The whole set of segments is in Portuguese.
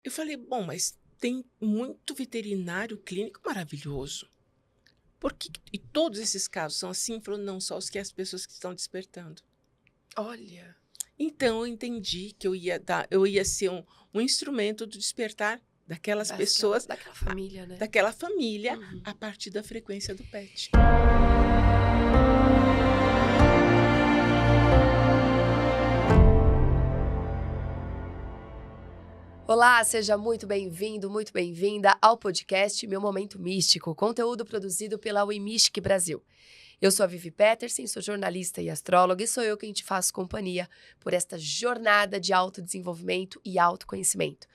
Eu falei: "Bom, mas tem muito veterinário clínico maravilhoso. Por que e todos esses casos são assim?" Ele falou: "Não, só os que as pessoas que estão despertando." Olha, Então eu entendi que eu ia ser um instrumento do despertar daquelas pessoas, daquela a família, né. daquela família, Uhum. a partir da frequência do pet. Olá, seja muito bem-vindo, muito bem-vinda ao podcast Meu Momento Místico, conteúdo produzido pela WeMystic Brasil. Eu sou a Vivi Peterson, sou jornalista e astróloga e sou eu quem te faço companhia por esta jornada de autodesenvolvimento e autoconhecimento.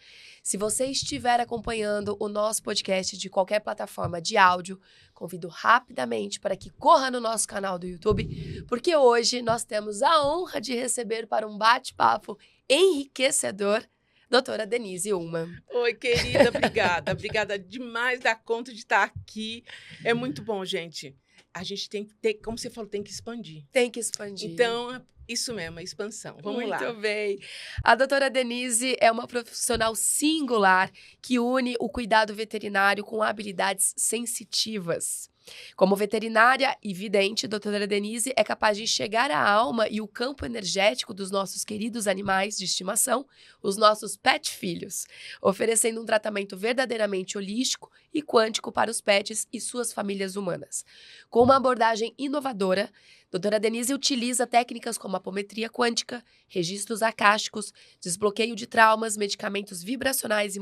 Se você estiver acompanhando o nosso podcast de qualquer plataforma de áudio, convido rapidamente para que corra no nosso canal do YouTube, porque hoje nós temos a honra de receber para um bate-papo enriquecedor doutora Denise Ullmann. Oi, querida, obrigada. Obrigada demais da conta de estar aqui. É muito bom, gente. A gente tem que ter, como você falou, tem que expandir. Tem que expandir. Então, isso mesmo, a expansão. Vamos Muito lá. bem. A doutora Denise é uma profissional singular que une o cuidado veterinário com habilidades sensitivas. Como veterinária e vidente, doutora Denise é capaz de enxergar a alma e o campo energético dos nossos queridos animais de estimação, os nossos pet filhos, oferecendo um tratamento verdadeiramente holístico e quântico para os pets e suas famílias humanas. Com uma abordagem inovadora, doutora Denise utiliza técnicas como apometria quântica, registros acásticos, desbloqueio de traumas, medicamentos vibracionais e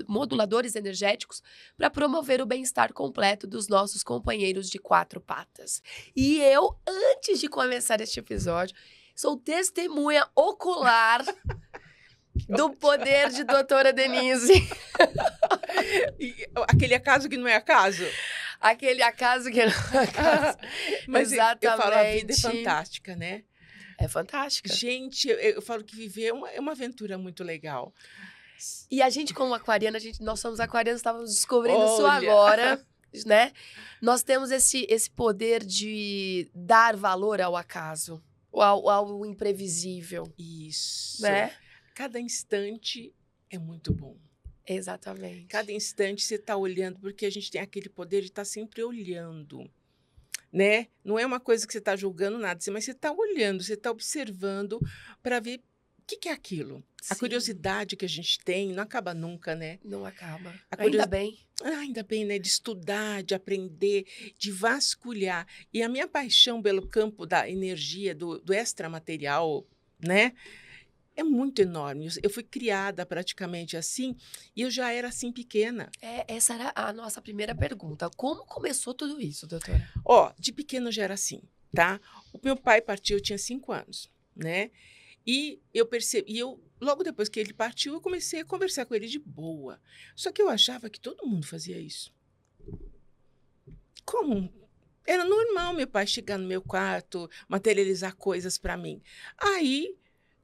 moduladores energéticos para promover o bem-estar completo dos nossos companheiros de quatro patas. E eu, antes de começar este episódio, sou testemunha ocular do poder de doutora Denise. E aquele acaso que não é acaso. Aquele acaso que não é acaso. Mas eu falo, a vida é Exatamente. fantástica, né? É fantástica. Gente, eu falo que viver é uma aventura muito legal. E a gente, como aquariana, nós somos aquarianos, estávamos descobrindo isso Olha. agora, né? Nós temos esse poder de dar valor ao acaso, ao imprevisível, Isso. né? Cada instante é muito bom. Exatamente. Cada instante você está olhando, porque a gente tem aquele poder de estar sempre olhando, né? Não é uma coisa que você está julgando nada, mas você está olhando, você está observando para ver o que é aquilo. A Sim, curiosidade que a gente tem não acaba nunca, né? não acaba. A Ainda curios- bem. Ainda bem, né? De estudar, de aprender, de vasculhar. E a minha paixão pelo campo da energia, do extramaterial, né? É muito enorme. Eu fui criada praticamente assim, e eu já era assim pequena. Essa era a nossa primeira pergunta. Como começou tudo isso, doutora? Ó, de pequena eu já era assim, tá? O meu pai partiu, eu tinha 5 anos, né? E eu percebi, logo depois que ele partiu, eu comecei a conversar com ele de boa. Só que eu achava que todo mundo fazia isso. Como? Era normal meu pai chegar no meu quarto, materializar coisas para mim. Aí,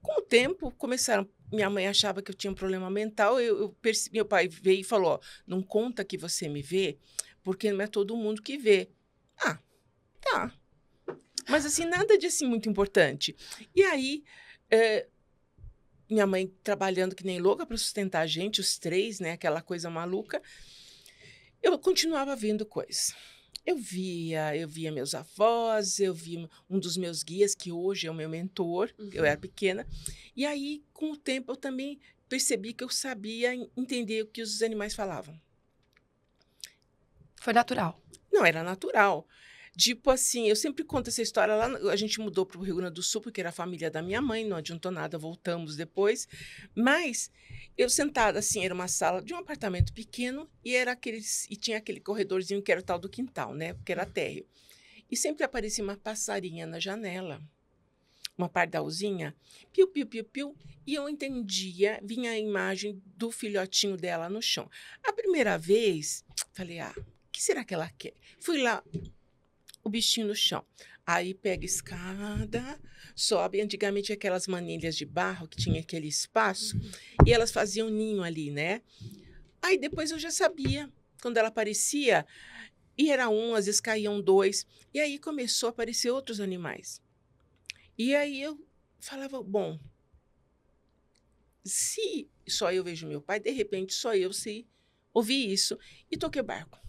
com o tempo, começaram. Minha mãe achava que eu tinha um problema mental. Eu percebi, meu pai veio e falou: ó, não conta que você me vê, porque não é todo mundo que vê. Ah, tá. Mas assim, nada de assim muito importante. E aí, minha mãe trabalhando que nem louca para sustentar a gente, os três, né? Aquela coisa maluca. Eu continuava vendo coisas. Eu via meus avós, eu via um dos meus guias, que hoje é o meu mentor, eu era pequena. E aí, com o tempo, eu também percebi que eu sabia entender o que os animais falavam. Foi natural. Não, era natural. Tipo assim, eu sempre conto essa história lá. A gente mudou para o Rio Grande do Sul, porque era a família da minha mãe, não adiantou nada, voltamos depois. Mas eu sentada assim, era uma sala de um apartamento pequeno e tinha aquele corredorzinho que era o tal do quintal, né? Porque era térreo. E sempre aparecia uma passarinha na janela, uma pardalzinha, piu, piu, piu, piu, e eu entendia, vinha a imagem do filhotinho dela no chão. A primeira vez, falei, o que será que ela quer? Fui lá, o bichinho no chão. Aí pega escada, sobe. Antigamente aquelas manilhas de barro que tinha aquele espaço, e elas faziam ninho ali, né? Aí depois eu já sabia, quando ela aparecia, e era um, às vezes caíam dois, e aí começou a aparecer outros animais. E aí eu falava, bom, se só eu vejo meu pai, de repente só eu sei ouvir isso. E toquei o barco.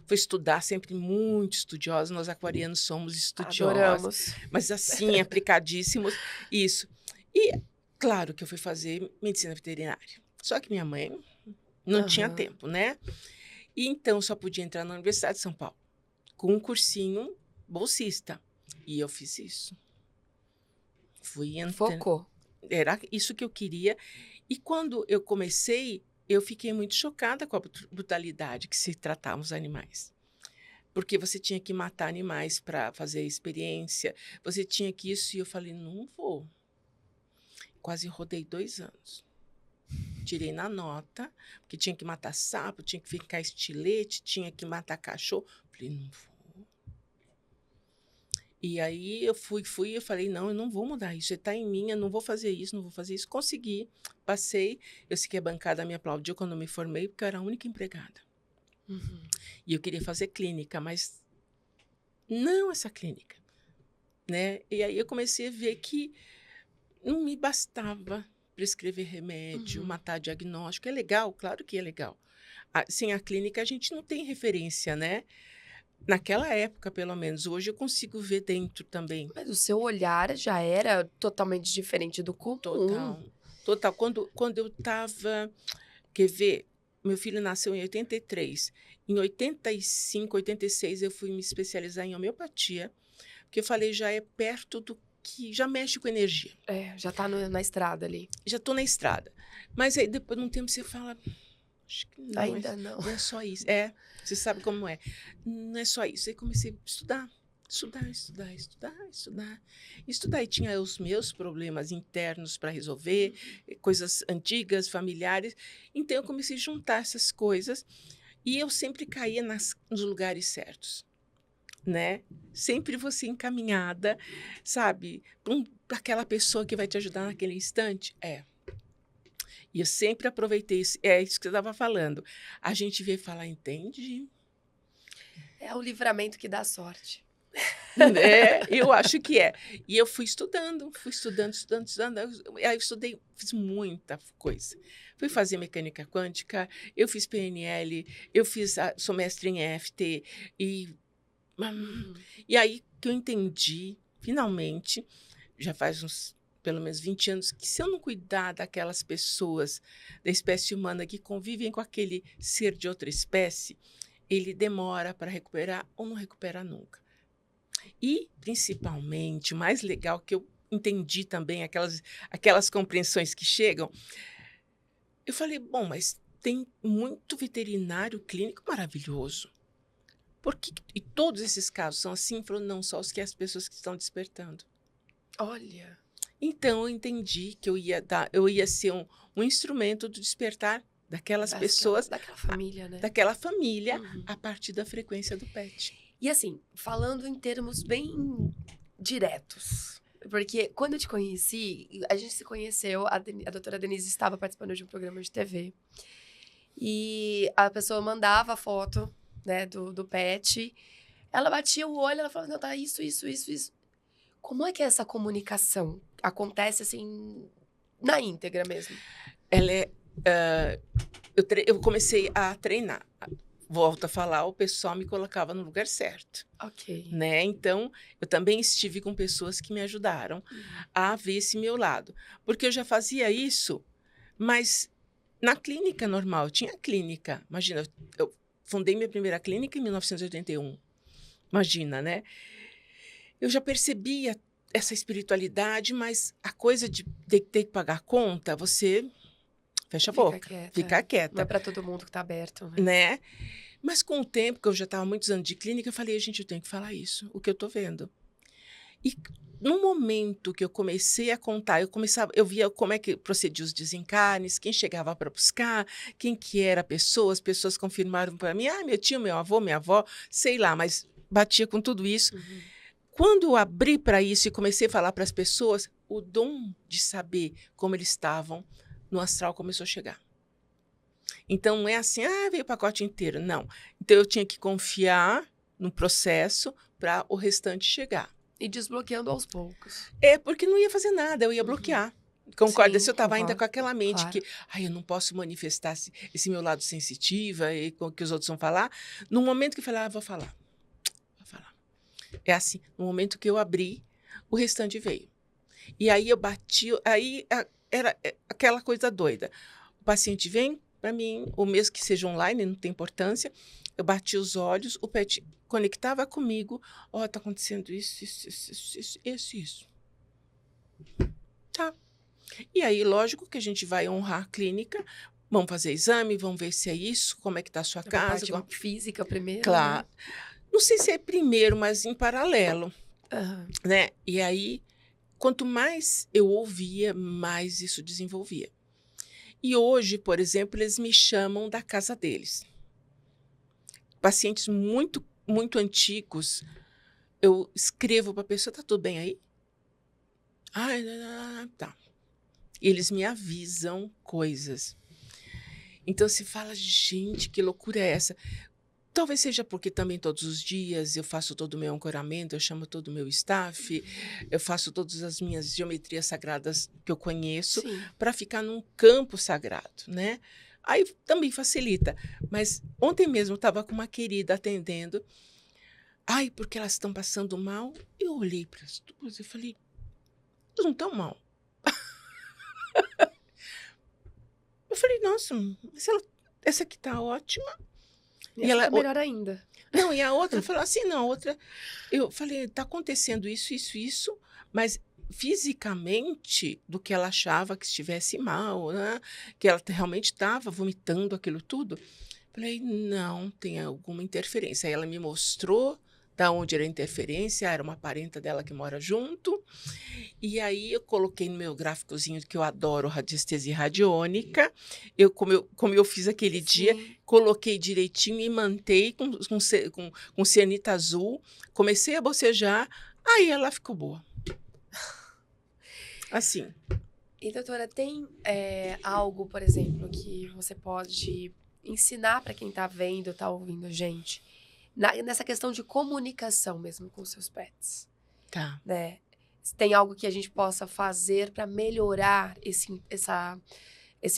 Fui estudar, sempre muito estudiosa, nós aquarianos somos estudiosos. Adoramos. Mas assim, aplicadíssimos, isso. E claro que eu fui fazer medicina veterinária. Só que minha mãe não tinha tempo, né? E então só podia entrar na Universidade de São Paulo com um cursinho bolsista. E eu fiz isso. Fui entrando. Focou. Era isso que eu queria. E quando eu comecei, eu fiquei muito chocada com a brutalidade que se tratavam os animais. Porque você tinha que matar animais para fazer experiência, você tinha que isso, e eu falei, não vou. Quase rodei 2 anos. Tirei na nota, porque tinha que matar sapo, tinha que ficar estilete, tinha que matar cachorro. Falei, não vou. E aí eu fui, eu falei, não, eu não vou mudar isso, está em mim, eu não vou fazer isso, não vou fazer isso. Consegui, passei, eu sei que a bancada me aplaudiu quando eu me formei, porque eu era a única empregada. E eu queria fazer clínica, mas não essa clínica, né? E aí eu comecei a ver que não me bastava prescrever remédio, matar diagnóstico. É legal, claro que é legal. Sem a clínica, a gente não tem referência, né? Naquela época, pelo menos. Hoje eu consigo ver dentro também. Mas o seu olhar já era totalmente diferente do comum. Total. Quando eu estava... Quer ver? Meu filho nasceu em 83. Em 85, 86, eu fui me especializar em homeopatia, porque eu falei, já é perto do que... Já mexe com energia. Já está na estrada ali. Já estou na estrada. Mas aí, depois de um tempo, você fala... Acho que não. Ainda não. Não é só isso. Você sabe como é. Não é só isso. Aí comecei a estudar. Estudar. E tinha os meus problemas internos para resolver, coisas antigas, familiares. Então, eu comecei a juntar essas coisas e eu sempre caía nos lugares certos, né? Sempre você encaminhada, sabe? Para aquela pessoa que vai te ajudar naquele instante. E eu sempre aproveitei isso. É isso que eu estava falando. A gente veio falar, entende? É o livramento que dá sorte. Eu acho que é. E eu fui estudando. Aí eu estudei, fiz muita coisa. Fui fazer mecânica quântica, eu fiz PNL, sou mestre em EFT. E aí que eu entendi, finalmente, já faz uns pelo menos 20 anos, que se eu não cuidar daquelas pessoas da espécie humana que convivem com aquele ser de outra espécie, ele demora para recuperar ou não recupera nunca. E, principalmente, o mais legal que eu entendi também, aquelas compreensões que chegam, eu falei, bom, mas tem muito veterinário clínico maravilhoso. E todos esses casos são assim? Falou, não, só as pessoas que estão despertando. Olha... Então, eu entendi que eu ia ser um instrumento do despertar daquelas pessoas. Daquela família, né? Daquela família, a partir da frequência do pet. E assim, falando em termos bem diretos, porque quando eu te conheci, a gente se conheceu, a doutora Denise estava participando de um programa de TV, e a pessoa mandava a foto, né, do pet, ela batia o olho, ela falava, não, tá isso. Como é que é essa comunicação? Acontece, assim, na íntegra mesmo? Ela eu comecei a treinar. Volto a falar, o pessoal me colocava no lugar certo. Ok. Né? Então, eu também estive com pessoas que me ajudaram a ver esse meu lado. Porque eu já fazia isso, mas na clínica normal, eu tinha clínica. Imagina, eu fundei minha primeira clínica em 1981. Imagina, né? Eu já percebia essa espiritualidade, mas a coisa de ter que pagar conta, você fecha a boca, fica quieta. Não é para todo mundo que está aberto. Né? Mas com o tempo, que eu já estava há muitos anos de clínica, eu falei, gente, eu tenho que falar isso, o que eu estou vendo. E no momento que eu comecei a contar, eu via como é que procedia os desencarnes, quem chegava para buscar, quem que era as pessoas confirmaram para mim, meu tio, meu avô, minha avó, sei lá, mas batia com tudo isso. Quando eu abri para isso e comecei a falar para as pessoas, o dom de saber como eles estavam no astral começou a chegar. Então, não é assim, veio o pacote inteiro. Não. Então, eu tinha que confiar no processo para o restante chegar. E desbloqueando aos poucos. Porque não ia fazer nada, eu ia bloquear. Concorda? Sim, Se eu estava ainda concordo. com aquela mente Claro. que eu não posso manifestar esse meu lado sensitiva e com o que os outros vão falar, no momento que eu falei, vou falar. É assim, no momento que eu abri, o restante veio. E aí eu bati, era aquela coisa doida. O paciente vem para mim, ou mesmo que seja online, não tem importância, eu bati os olhos, o pet conectava comigo, tá acontecendo isso. Tá. E aí, lógico que a gente vai honrar a clínica, vamos fazer exame, vamos ver se é isso, como é que está a sua casa. A parte física primeiro, Claro. né? Não sei se é primeiro, mas em paralelo, né? E aí, quanto mais eu ouvia, mais isso desenvolvia. E hoje, por exemplo, eles me chamam da casa deles. Pacientes muito, muito antigos, eu escrevo para a pessoa, tá tudo bem aí? Tá. E eles me avisam coisas. Então, se fala, gente, que loucura é essa? Talvez seja porque também todos os dias eu faço todo o meu ancoramento, eu chamo todo o meu staff, eu faço todas as minhas geometrias sagradas que eu conheço para ficar num campo sagrado, né? Aí também facilita. Mas ontem mesmo eu estava com uma querida atendendo. Porque elas estão passando mal. Eu olhei para as duas e falei, elas não estão mal. Eu falei, nossa, mas essa aqui está ótima. E ela melhor ainda. Não, e a outra falou assim, não, a outra... Eu falei, está acontecendo isso, mas fisicamente, do que ela achava que estivesse mal, né? Que ela realmente estava vomitando aquilo tudo. Falei, não, tem alguma interferência. Aí ela me mostrou da onde era a interferência, era uma parenta dela que mora junto. E aí eu coloquei no meu gráficozinho, que eu adoro radiestesia radiônica, como eu fiz aquele dia, coloquei direitinho e mantei com cianita azul, comecei a bocejar, aí ela ficou boa. Assim. E, doutora, tem algo, por exemplo, que você pode ensinar para quem está vendo, está ouvindo a gente, nessa questão de comunicação mesmo com seus pets? Tá. Né? Tem algo que a gente possa fazer para melhorar esse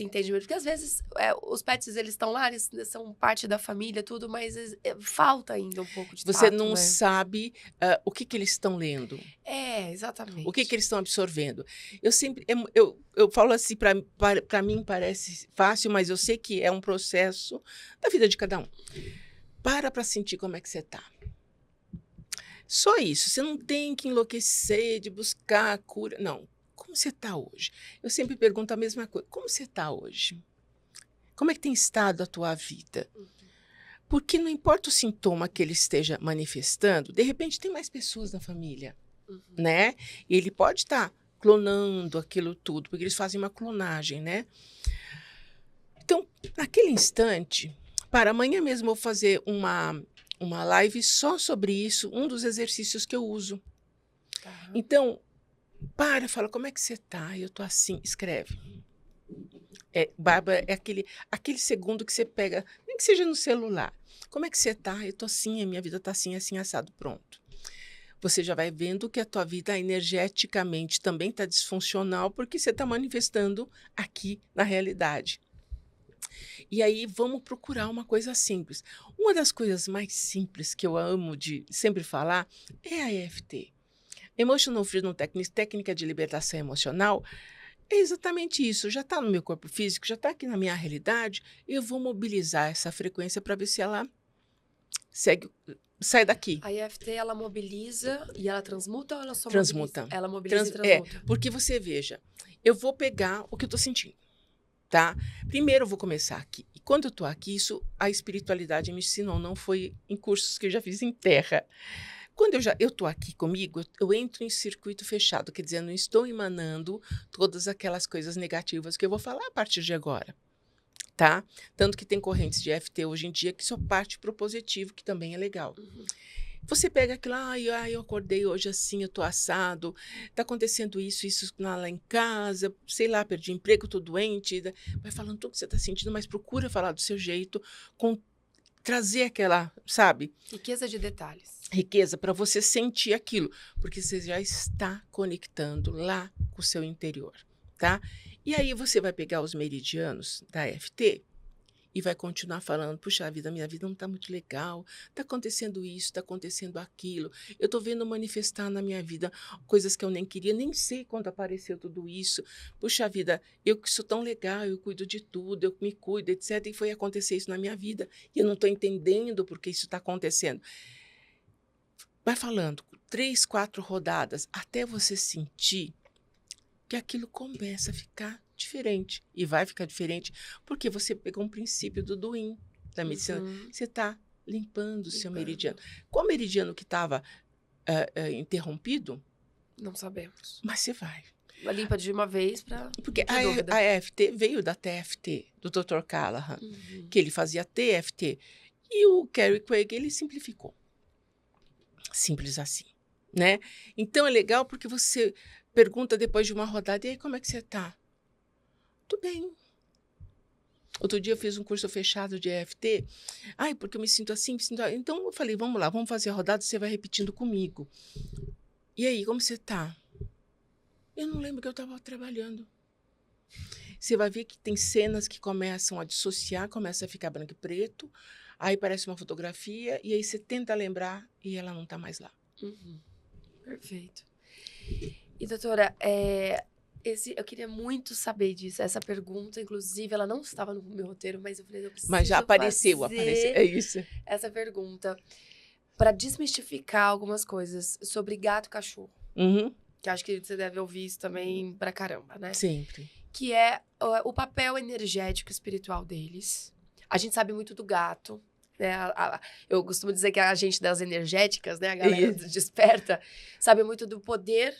entendimento? Porque às vezes os pets, eles estão lá, eles são parte da família, tudo, mas falta ainda um pouco de Você tato, não né? sabe o que eles estão lendo. Exatamente. O que eles estão absorvendo. Eu sempre, eu falo assim, para mim parece fácil, mas eu sei que é um processo da vida de cada um. Para sentir como é que você está. Só isso, você não tem que enlouquecer de buscar a cura. Não, como você está hoje? Eu sempre pergunto a mesma coisa, como você está hoje? Como é que tem estado a tua vida? Porque não importa o sintoma que ele esteja manifestando, de repente tem mais pessoas na família, né? E ele pode estar clonando aquilo tudo, porque eles fazem uma clonagem, né? Então, naquele instante, para amanhã mesmo eu vou fazer uma live só sobre isso, um dos exercícios que eu uso. Então, fala, como é que você tá? Eu tô assim, escreve. Bárbara, é aquele segundo que você pega, nem que seja no celular. Como é que você tá? Eu tô assim, a minha vida tá assim, assim, assado, pronto. Você já vai vendo que a tua vida energeticamente também tá disfuncional, porque você tá manifestando aqui na realidade. E aí, vamos procurar uma coisa simples. Uma das coisas mais simples que eu amo de sempre falar é a EFT. Emotional Freedom Technique, técnica de libertação emocional, é exatamente isso. Já está no meu corpo físico, já está aqui na minha realidade, eu vou mobilizar essa frequência para ver se ela sai daqui. A EFT, ela mobiliza e ela transmuta ou ela só transmuta? Mobiliza? Ela mobiliza e transmuta. Porque você veja, eu vou pegar o que eu estou sentindo. Tá? Primeiro eu vou começar aqui. E quando eu estou aqui, isso a espiritualidade me ensinou, não foi em cursos que eu já fiz em terra. Quando eu estou aqui comigo, eu entro em circuito fechado, quer dizer, eu não estou emanando todas aquelas coisas negativas que eu vou falar a partir de agora. Tá? Tanto que tem correntes de EFT hoje em dia que só parte para o positivo, que também é legal. Você pega aquilo, eu acordei hoje assim, eu tô assado, tá acontecendo isso lá em casa, sei lá, perdi emprego, tô doente, vai falando tudo que você tá sentindo, mas procura falar do seu jeito, trazer aquela, sabe? Riqueza de detalhes. Riqueza para você sentir aquilo, porque você já está conectando lá com o seu interior, tá? E aí você vai pegar os meridianos da EFT e vai continuar falando, puxa vida, minha vida não está muito legal, está acontecendo isso, está acontecendo aquilo, eu estou vendo manifestar na minha vida coisas que eu nem queria, nem sei quando apareceu tudo isso, puxa vida, eu que sou tão legal, eu cuido de tudo, eu me cuido, etc, e foi acontecer isso na minha vida, e eu não estou entendendo por que isso está acontecendo. Vai falando, 3, 4 rodadas, até você sentir que aquilo começa a ficar diferente. E vai ficar diferente porque você pegou um princípio do Yin, da medicina. Você está limpando o seu meridiano. Qual meridiano que estava interrompido? Não sabemos. Mas você vai. Limpa de uma vez para... Porque a EFT veio da TFT, do Dr. Callahan, que ele fazia TFT. E o Gary Craig, ele simplificou. Simples assim, né? Então, é legal porque você pergunta depois de uma rodada, e aí, como é que você está? Tudo bem. Outro dia eu fiz um curso fechado de EFT. Ai, porque eu me sinto assim, me sinto... Então, eu falei, vamos lá, vamos fazer a rodada, você vai repetindo comigo. E aí, como você está? Eu não lembro que eu estava trabalhando. Você vai ver que tem cenas que começam a dissociar, começa a ficar branco e preto, aí parece uma fotografia, e aí você tenta lembrar e ela não está mais lá. Perfeito. E, doutora, eu queria muito saber disso. Essa pergunta, inclusive, ela não estava no meu roteiro, mas eu falei, eu preciso Mas já apareceu, é isso. Essa pergunta, para desmistificar algumas coisas sobre gato e cachorro. Que acho que você deve ouvir isso também pra caramba, né? Sempre. Que é o papel energético e espiritual deles. A gente sabe muito do gato, né? Eu costumo dizer que a gente das energéticas, né? A galera desperta, sabe muito do poder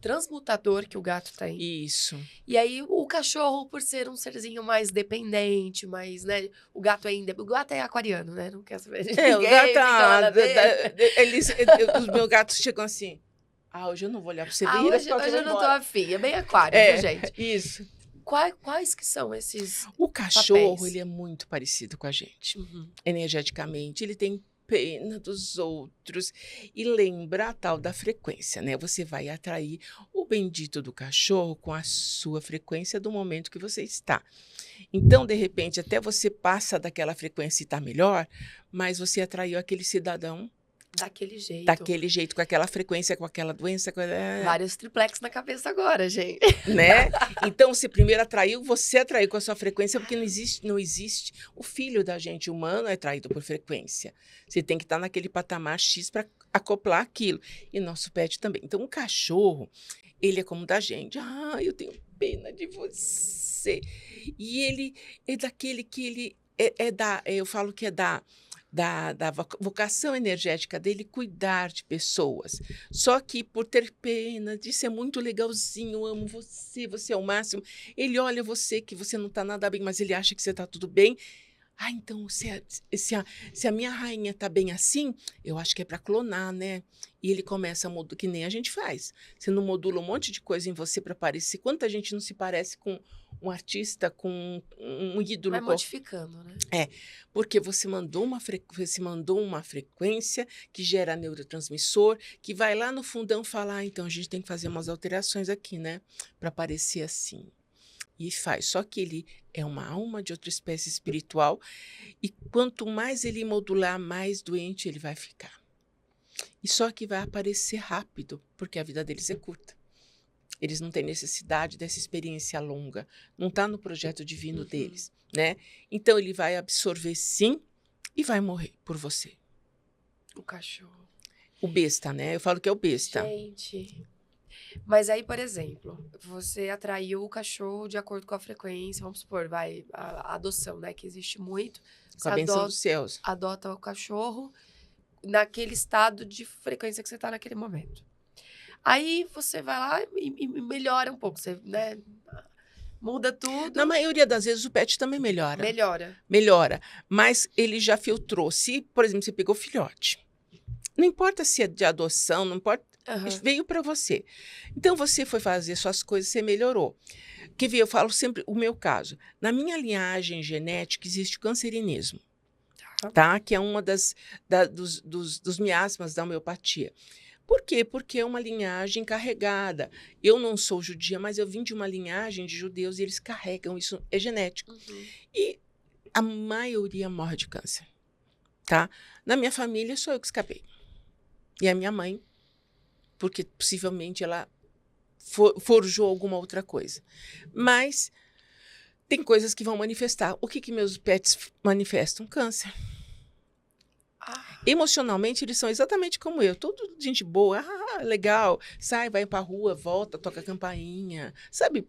transmutador que o gato tem. Isso. E aí, o cachorro, por ser um serzinho mais dependente, mais, né? O gato é aquariano, né? Não quer saber de ninguém. O gato... os meus gatos chegam assim... hoje eu não vou olhar para você. Hoje eu não tô afim. É bem aquário, viu, gente? Isso. Quais que são esses O cachorro, papéis? ele é muito parecido com a gente. Energeticamente, ele tem pena dos outros. E lembra a tal da frequência, né? Você vai atrair o bendito do cachorro com a sua frequência do momento que você está. Então, de repente, até você passa daquela frequência e está melhor, mas você atraiu aquele cidadão daquele jeito. Daquele jeito, com aquela frequência, com aquela doença. Vários triplex na cabeça agora, gente. Né? Então, se primeiro atraiu, você atraiu com a sua frequência, porque não existe. O filho da gente humano é atraído por frequência. Você tem que estar naquele patamar X para acoplar aquilo. E nosso pet também. Então, o cachorro, ele é como o da gente. Eu tenho pena de você. E ele é daquele que ele eu falo que é da vocação energética dele cuidar de pessoas. Só que por ter pena de ser muito legalzinho, eu amo você, você é o máximo, ele olha você que você não está nada bem, mas ele acha que você está tudo bem. Então, se a minha rainha está bem assim, eu acho que é para clonar, né? E ele começa a modular, que nem a gente faz. Você não modula um monte de coisa em você para parecer. Quanta gente não se parece com um artista, com um ídolo? Vai modificando, né? Porque você mandou uma frequência que gera neurotransmissor, que vai lá no fundão falar, então a gente tem que fazer umas alterações aqui, né? Para parecer assim. E faz. Só que ele é uma alma de outra espécie espiritual e quanto mais ele modular, mais doente ele vai ficar. E só que vai aparecer rápido, porque a vida deles é curta. Eles não têm necessidade dessa experiência longa. Não está no projeto divino deles, né? Então, ele vai absorver sim e vai morrer por você. O cachorro. O besta, né? Eu falo que é o besta. Gente... Mas aí, por exemplo, você atraiu o cachorro de acordo com a frequência, vamos supor, a adoção, né, que existe muito. Com a bênção dos céus. Adota o cachorro naquele estado de frequência que você está naquele momento. Aí você vai lá e melhora um pouco, você, né, muda tudo. Na maioria das vezes o pet também melhora. Melhora. Mas ele já filtrou. Se, por exemplo, você pegou filhote, não importa se é de adoção, não importa, veio para você. Então, você foi fazer suas coisas, você melhorou. Quer ver, eu falo sempre o meu caso. Na minha linhagem genética existe o cancerinismo, tá? Que é uma dos miasmas da homeopatia. Por quê? Porque é uma linhagem carregada. Eu não sou judia, mas eu vim de uma linhagem de judeus e eles carregam, isso é genético. E a maioria morre de câncer, tá? Na minha família, sou eu que escapei. E a minha mãe, porque possivelmente ela forjou alguma outra coisa. Mas tem coisas que vão manifestar. O que meus pets manifestam? Câncer. Emocionalmente, eles são exatamente como eu. Tudo gente boa. Legal. Sai, vai pra rua, volta, toca a campainha. Sabe?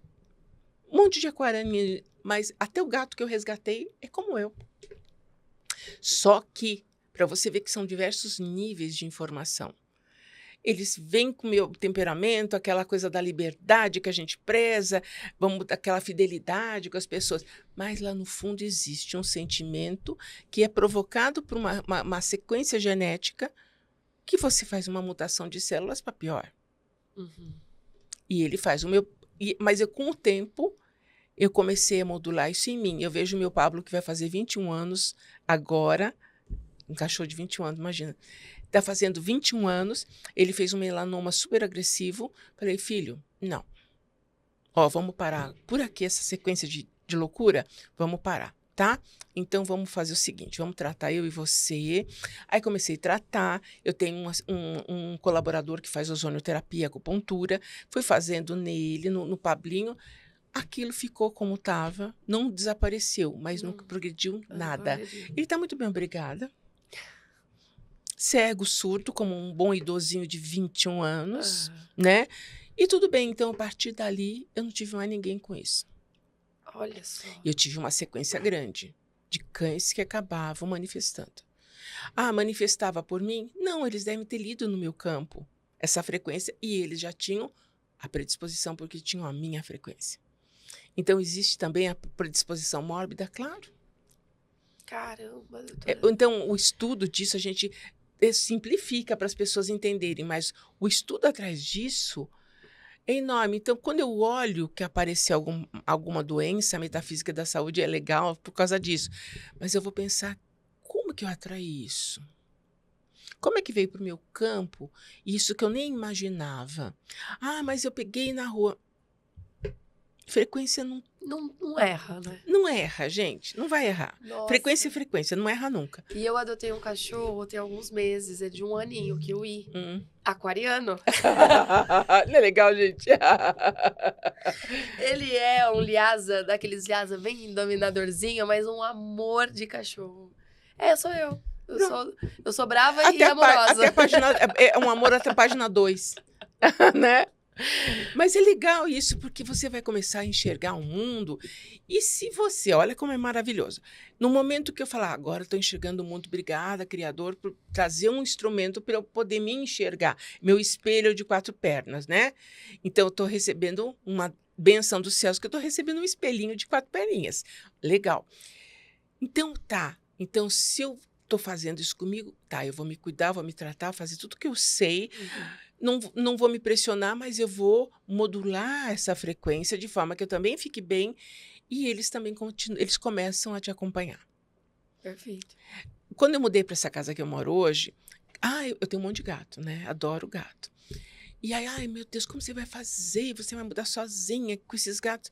Um monte de aquarinha. Mas até o gato que eu resgatei é como eu. Só que, para você ver que são diversos níveis de informação. Eles vêm com o meu temperamento, aquela coisa da liberdade que a gente preza, aquela fidelidade com as pessoas. Mas lá no fundo existe um sentimento que é provocado por uma sequência genética que você faz uma mutação de células para pior. E ele faz o meu... Mas eu, com o tempo, eu comecei a modular isso em mim. Eu vejo o meu Pablo, que vai fazer 21 anos agora, um cachorro de 21 anos, imagina. Está fazendo 21 anos, ele fez um melanoma super agressivo. Falei, filho, não. Vamos parar por aqui essa sequência de loucura? Vamos parar, tá? Então, vamos fazer o seguinte, vamos tratar eu e você. Aí comecei a tratar, eu tenho um colaborador que faz ozonioterapia, acupuntura, fui fazendo nele, no Pablinho. Aquilo ficou como estava, não desapareceu, mas nunca progrediu nada. Ele está muito bem, obrigada. Cego, surdo, como um bom idosinho de 21 anos, né? E tudo bem, então, a partir dali, eu não tive mais ninguém com isso. Olha só. Eu tive uma sequência grande de cães que acabavam manifestando. Manifestava por mim? Não, eles devem ter lido no meu campo essa frequência e eles já tinham a predisposição porque tinham a minha frequência. Então, existe também a predisposição mórbida, claro. Caramba, então, o estudo disso a gente simplifica para as pessoas entenderem, mas o estudo atrás disso é enorme. Então, quando eu olho que apareceu alguma doença, a metafísica da saúde é legal por causa disso, mas eu vou pensar, como que eu atraí isso? Como é que veio para o meu campo isso que eu nem imaginava? Mas eu peguei na rua. Frequência não erra, né? Não erra, gente. Não vai errar. Nossa. Frequência é frequência, não erra nunca. E eu adotei um cachorro tem alguns meses, é de 1 aninho, Kiwi. Aquariano. Não é legal, gente? Ele é um Lhasa, daqueles Lhasa bem dominadorzinho, mas um amor de cachorro. Sou eu. Eu sou brava e amorosa. É um amor até a página 2, né? Mas é legal isso, porque você vai começar a enxergar o mundo. E se você, olha como é maravilhoso. No momento que eu falar, agora estou enxergando o mundo, obrigada, Criador, por trazer um instrumento para eu poder me enxergar. Meu espelho de 4 pernas, né? Então, eu estou recebendo uma benção dos céus, que eu estou recebendo um espelhinho de 4 perninhas. Legal. Então, tá. Então, se eu estou fazendo isso comigo, tá, eu vou me cuidar, vou me tratar, fazer tudo que eu sei. Não vou me pressionar, mas eu vou modular essa frequência de forma que eu também fique bem e eles também eles começam a te acompanhar. Perfeito. Quando eu mudei para essa casa que eu moro hoje, eu tenho um monte de gato, né? Adoro gato. E aí, meu Deus, como você vai fazer? Você vai mudar sozinha com esses gatos?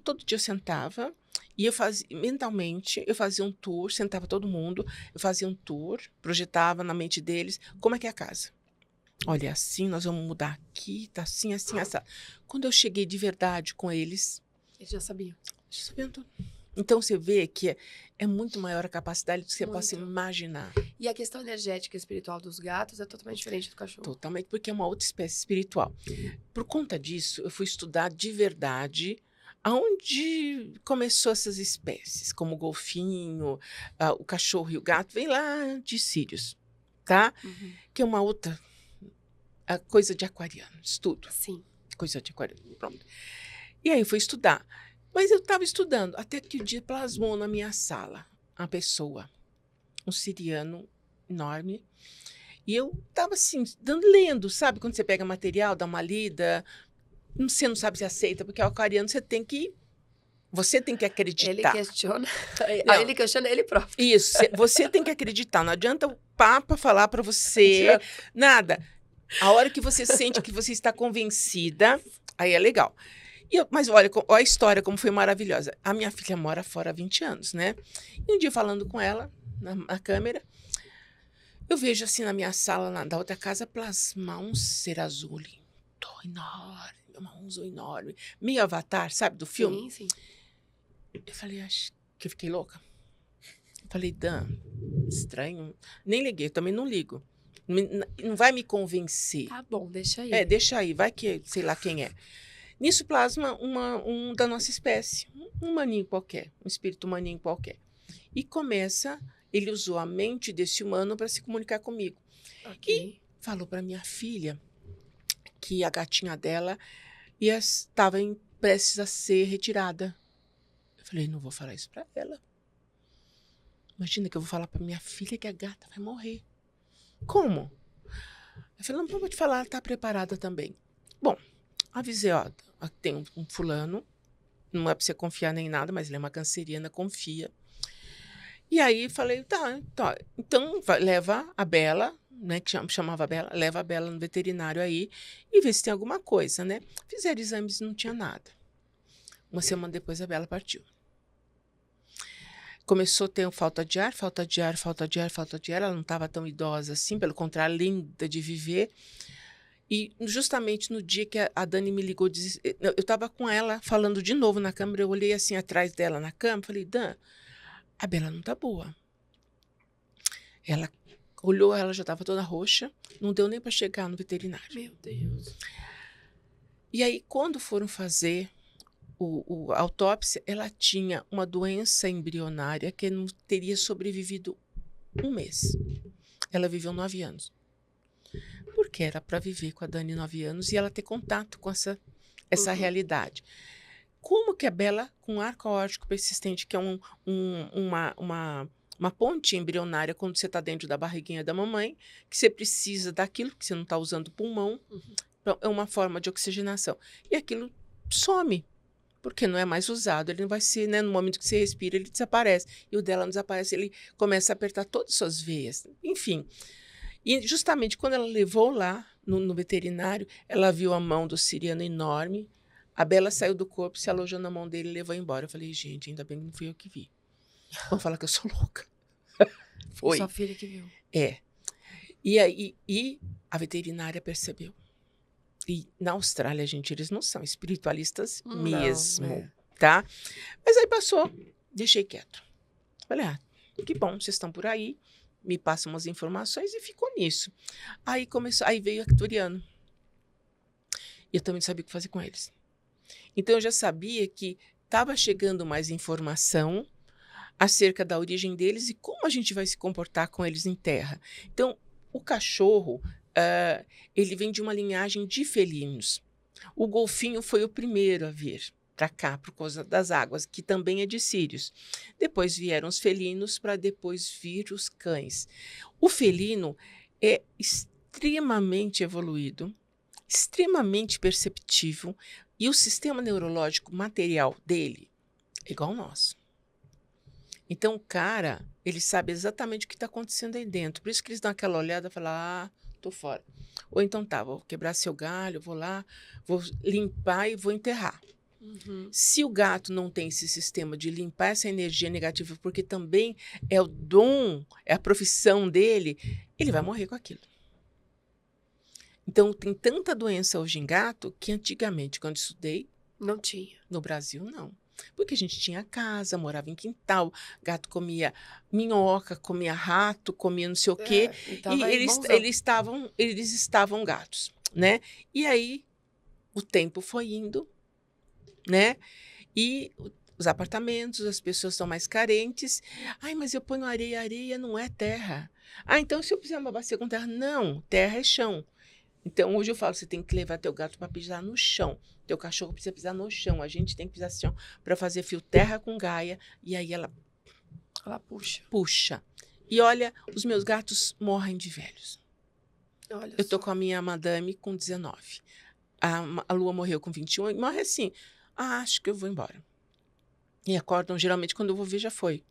Todo dia eu sentava e eu fazia, mentalmente, eu fazia um tour, sentava todo mundo, eu fazia um tour, projetava na mente deles como é que é a casa. Olha, assim, nós vamos mudar aqui, tá assim, assim, assado. Quando eu cheguei de verdade com eles... Eles já sabiam. Já sabiam tudo. Então, você vê que é muito maior a capacidade do que você possa imaginar. E a questão energética e espiritual dos gatos é totalmente diferente do cachorro. Totalmente, porque é uma outra espécie espiritual. Por conta disso, eu fui estudar de verdade aonde começou essas espécies, como o golfinho, o cachorro e o gato, vem lá de Sírios, tá? Que é uma outra... A coisa de aquariano, estudo. Sim. Coisa de aquariano, pronto. E aí eu fui estudar. Mas eu estava estudando, até que o dia plasmou na minha sala uma pessoa, um siriano enorme. E eu estava assim, lendo, sabe? Quando você pega material, dá uma lida, você não sabe se aceita, porque o aquariano você tem que acreditar. Ele questiona, ele questiona ele próprio. Isso, você tem que acreditar. Não adianta o Papa falar para você, nada. A hora que você sente que você está convencida, aí é legal. Mas olha, olha a história como foi maravilhosa. A minha filha mora fora há 20 anos, né? E um dia falando com ela, na câmera, eu vejo assim na minha sala, da outra casa, plasmar um ser azul lindo, enorme, uma azul enorme. Meio Avatar, sabe, do filme? Sim, sim. Eu falei, acho que eu fiquei louca. Eu falei, Dan, estranho. Nem liguei, eu também não ligo. Não vai me convencer. Tá bom, deixa aí. Deixa aí, vai que sei lá quem é. Nisso plasma um da nossa espécie, um maninho qualquer, um espírito maninho qualquer. E ele usou a mente desse humano para se comunicar comigo. Okay. E falou para minha filha que a gatinha dela estava prestes a ser retirada. Eu falei, não vou falar isso para ela. Imagina que eu vou falar para minha filha que a gata vai morrer. Como? Eu falei, não, vou te falar, ela está preparada também. Bom, avisei, ó, tem um fulano, não é para você confiar nem nada, mas ele é uma canceriana, confia. E aí falei, tá, então leva a Bela, né, que chamava a Bela, leva a Bela no veterinário aí e vê se tem alguma coisa, né? Fizeram exames e não tinha nada. Uma semana depois a Bela partiu. Começou a ter falta de ar, ela não estava tão idosa assim, pelo contrário, linda de viver. E justamente no dia que a Dani me ligou, eu estava com ela falando de novo na câmera, eu olhei assim atrás dela na cama, falei, Dan, a Bela não tá boa. Ela olhou, ela já estava toda roxa, não deu nem para chegar no veterinário. Meu Deus. E aí, quando foram fazer a autópsia, ela tinha uma doença embrionária que não teria sobrevivido 1 mês. Ela viveu 9 anos. Porque era para viver com a Dani 9 anos e ela ter contato com essa realidade. Como que a Bela, com arco aórtico persistente, que é uma ponte embrionária quando você está dentro da barriguinha da mamãe, que você precisa daquilo, que você não está usando pulmão, é uma forma de oxigenação. E aquilo some, porque não é mais usado, ele não vai ser, né, no momento que você respira, ele desaparece. E o dela não desaparece, ele começa a apertar todas as suas veias. Enfim. E justamente quando ela levou lá no veterinário, ela viu a mão do siriano enorme. A Bela saiu do corpo, se alojou na mão dele e levou embora. Eu falei, gente, ainda bem que não fui eu que vi. Vão falar que eu sou louca. Foi. Sua filha que viu. E aí a veterinária percebeu. E na Austrália, gente, eles não são espiritualistas mesmo, tá? Mas aí passou, deixei quieto. Falei, que bom, vocês estão por aí. Me passam umas informações e ficou nisso. Aí veio Arcturiano. E eu também não sabia o que fazer com eles. Então eu já sabia que estava chegando mais informação acerca da origem deles e como a gente vai se comportar com eles em terra. Então, o cachorro, ele vem de uma linhagem de felinos. O golfinho foi o primeiro a vir para cá, por causa das águas, que também é de Sírios. Depois vieram os felinos, para depois vir os cães. O felino é extremamente evoluído, extremamente perceptível, e o sistema neurológico material dele é igual ao nosso. Então, o cara, ele sabe exatamente o que está acontecendo aí dentro. Por isso que eles dão aquela olhada e falam, tô fora. Ou então, vou quebrar seu galho, vou lá, vou limpar e vou enterrar. Se o gato não tem esse sistema de limpar essa energia negativa, porque também é o dom, é a profissão dele, ele vai morrer com aquilo. Então, tem tanta doença hoje em gato que antigamente, quando estudei, não tinha. No Brasil, não. Porque a gente tinha casa, morava em quintal, gato comia minhoca, comia rato, comia não sei o quê. E eles estavam gatos, né? E aí, o tempo foi indo, né? E os apartamentos, as pessoas são mais carentes. Mas eu ponho areia, areia não é terra. Então se eu fizer uma bacia com terra, não, terra é chão. Então hoje eu falo, você tem que levar teu gato para pisar no chão. Teu cachorro precisa pisar no chão. A gente tem que pisar no chão para fazer fio terra com gaia. E aí ela puxa. E olha, os meus gatos morrem de velhos. Eu tô com a minha madame com 19. A Lua morreu com 21 e morre assim. Acho que eu vou embora. E acordam, geralmente, quando eu vou ver, já foi.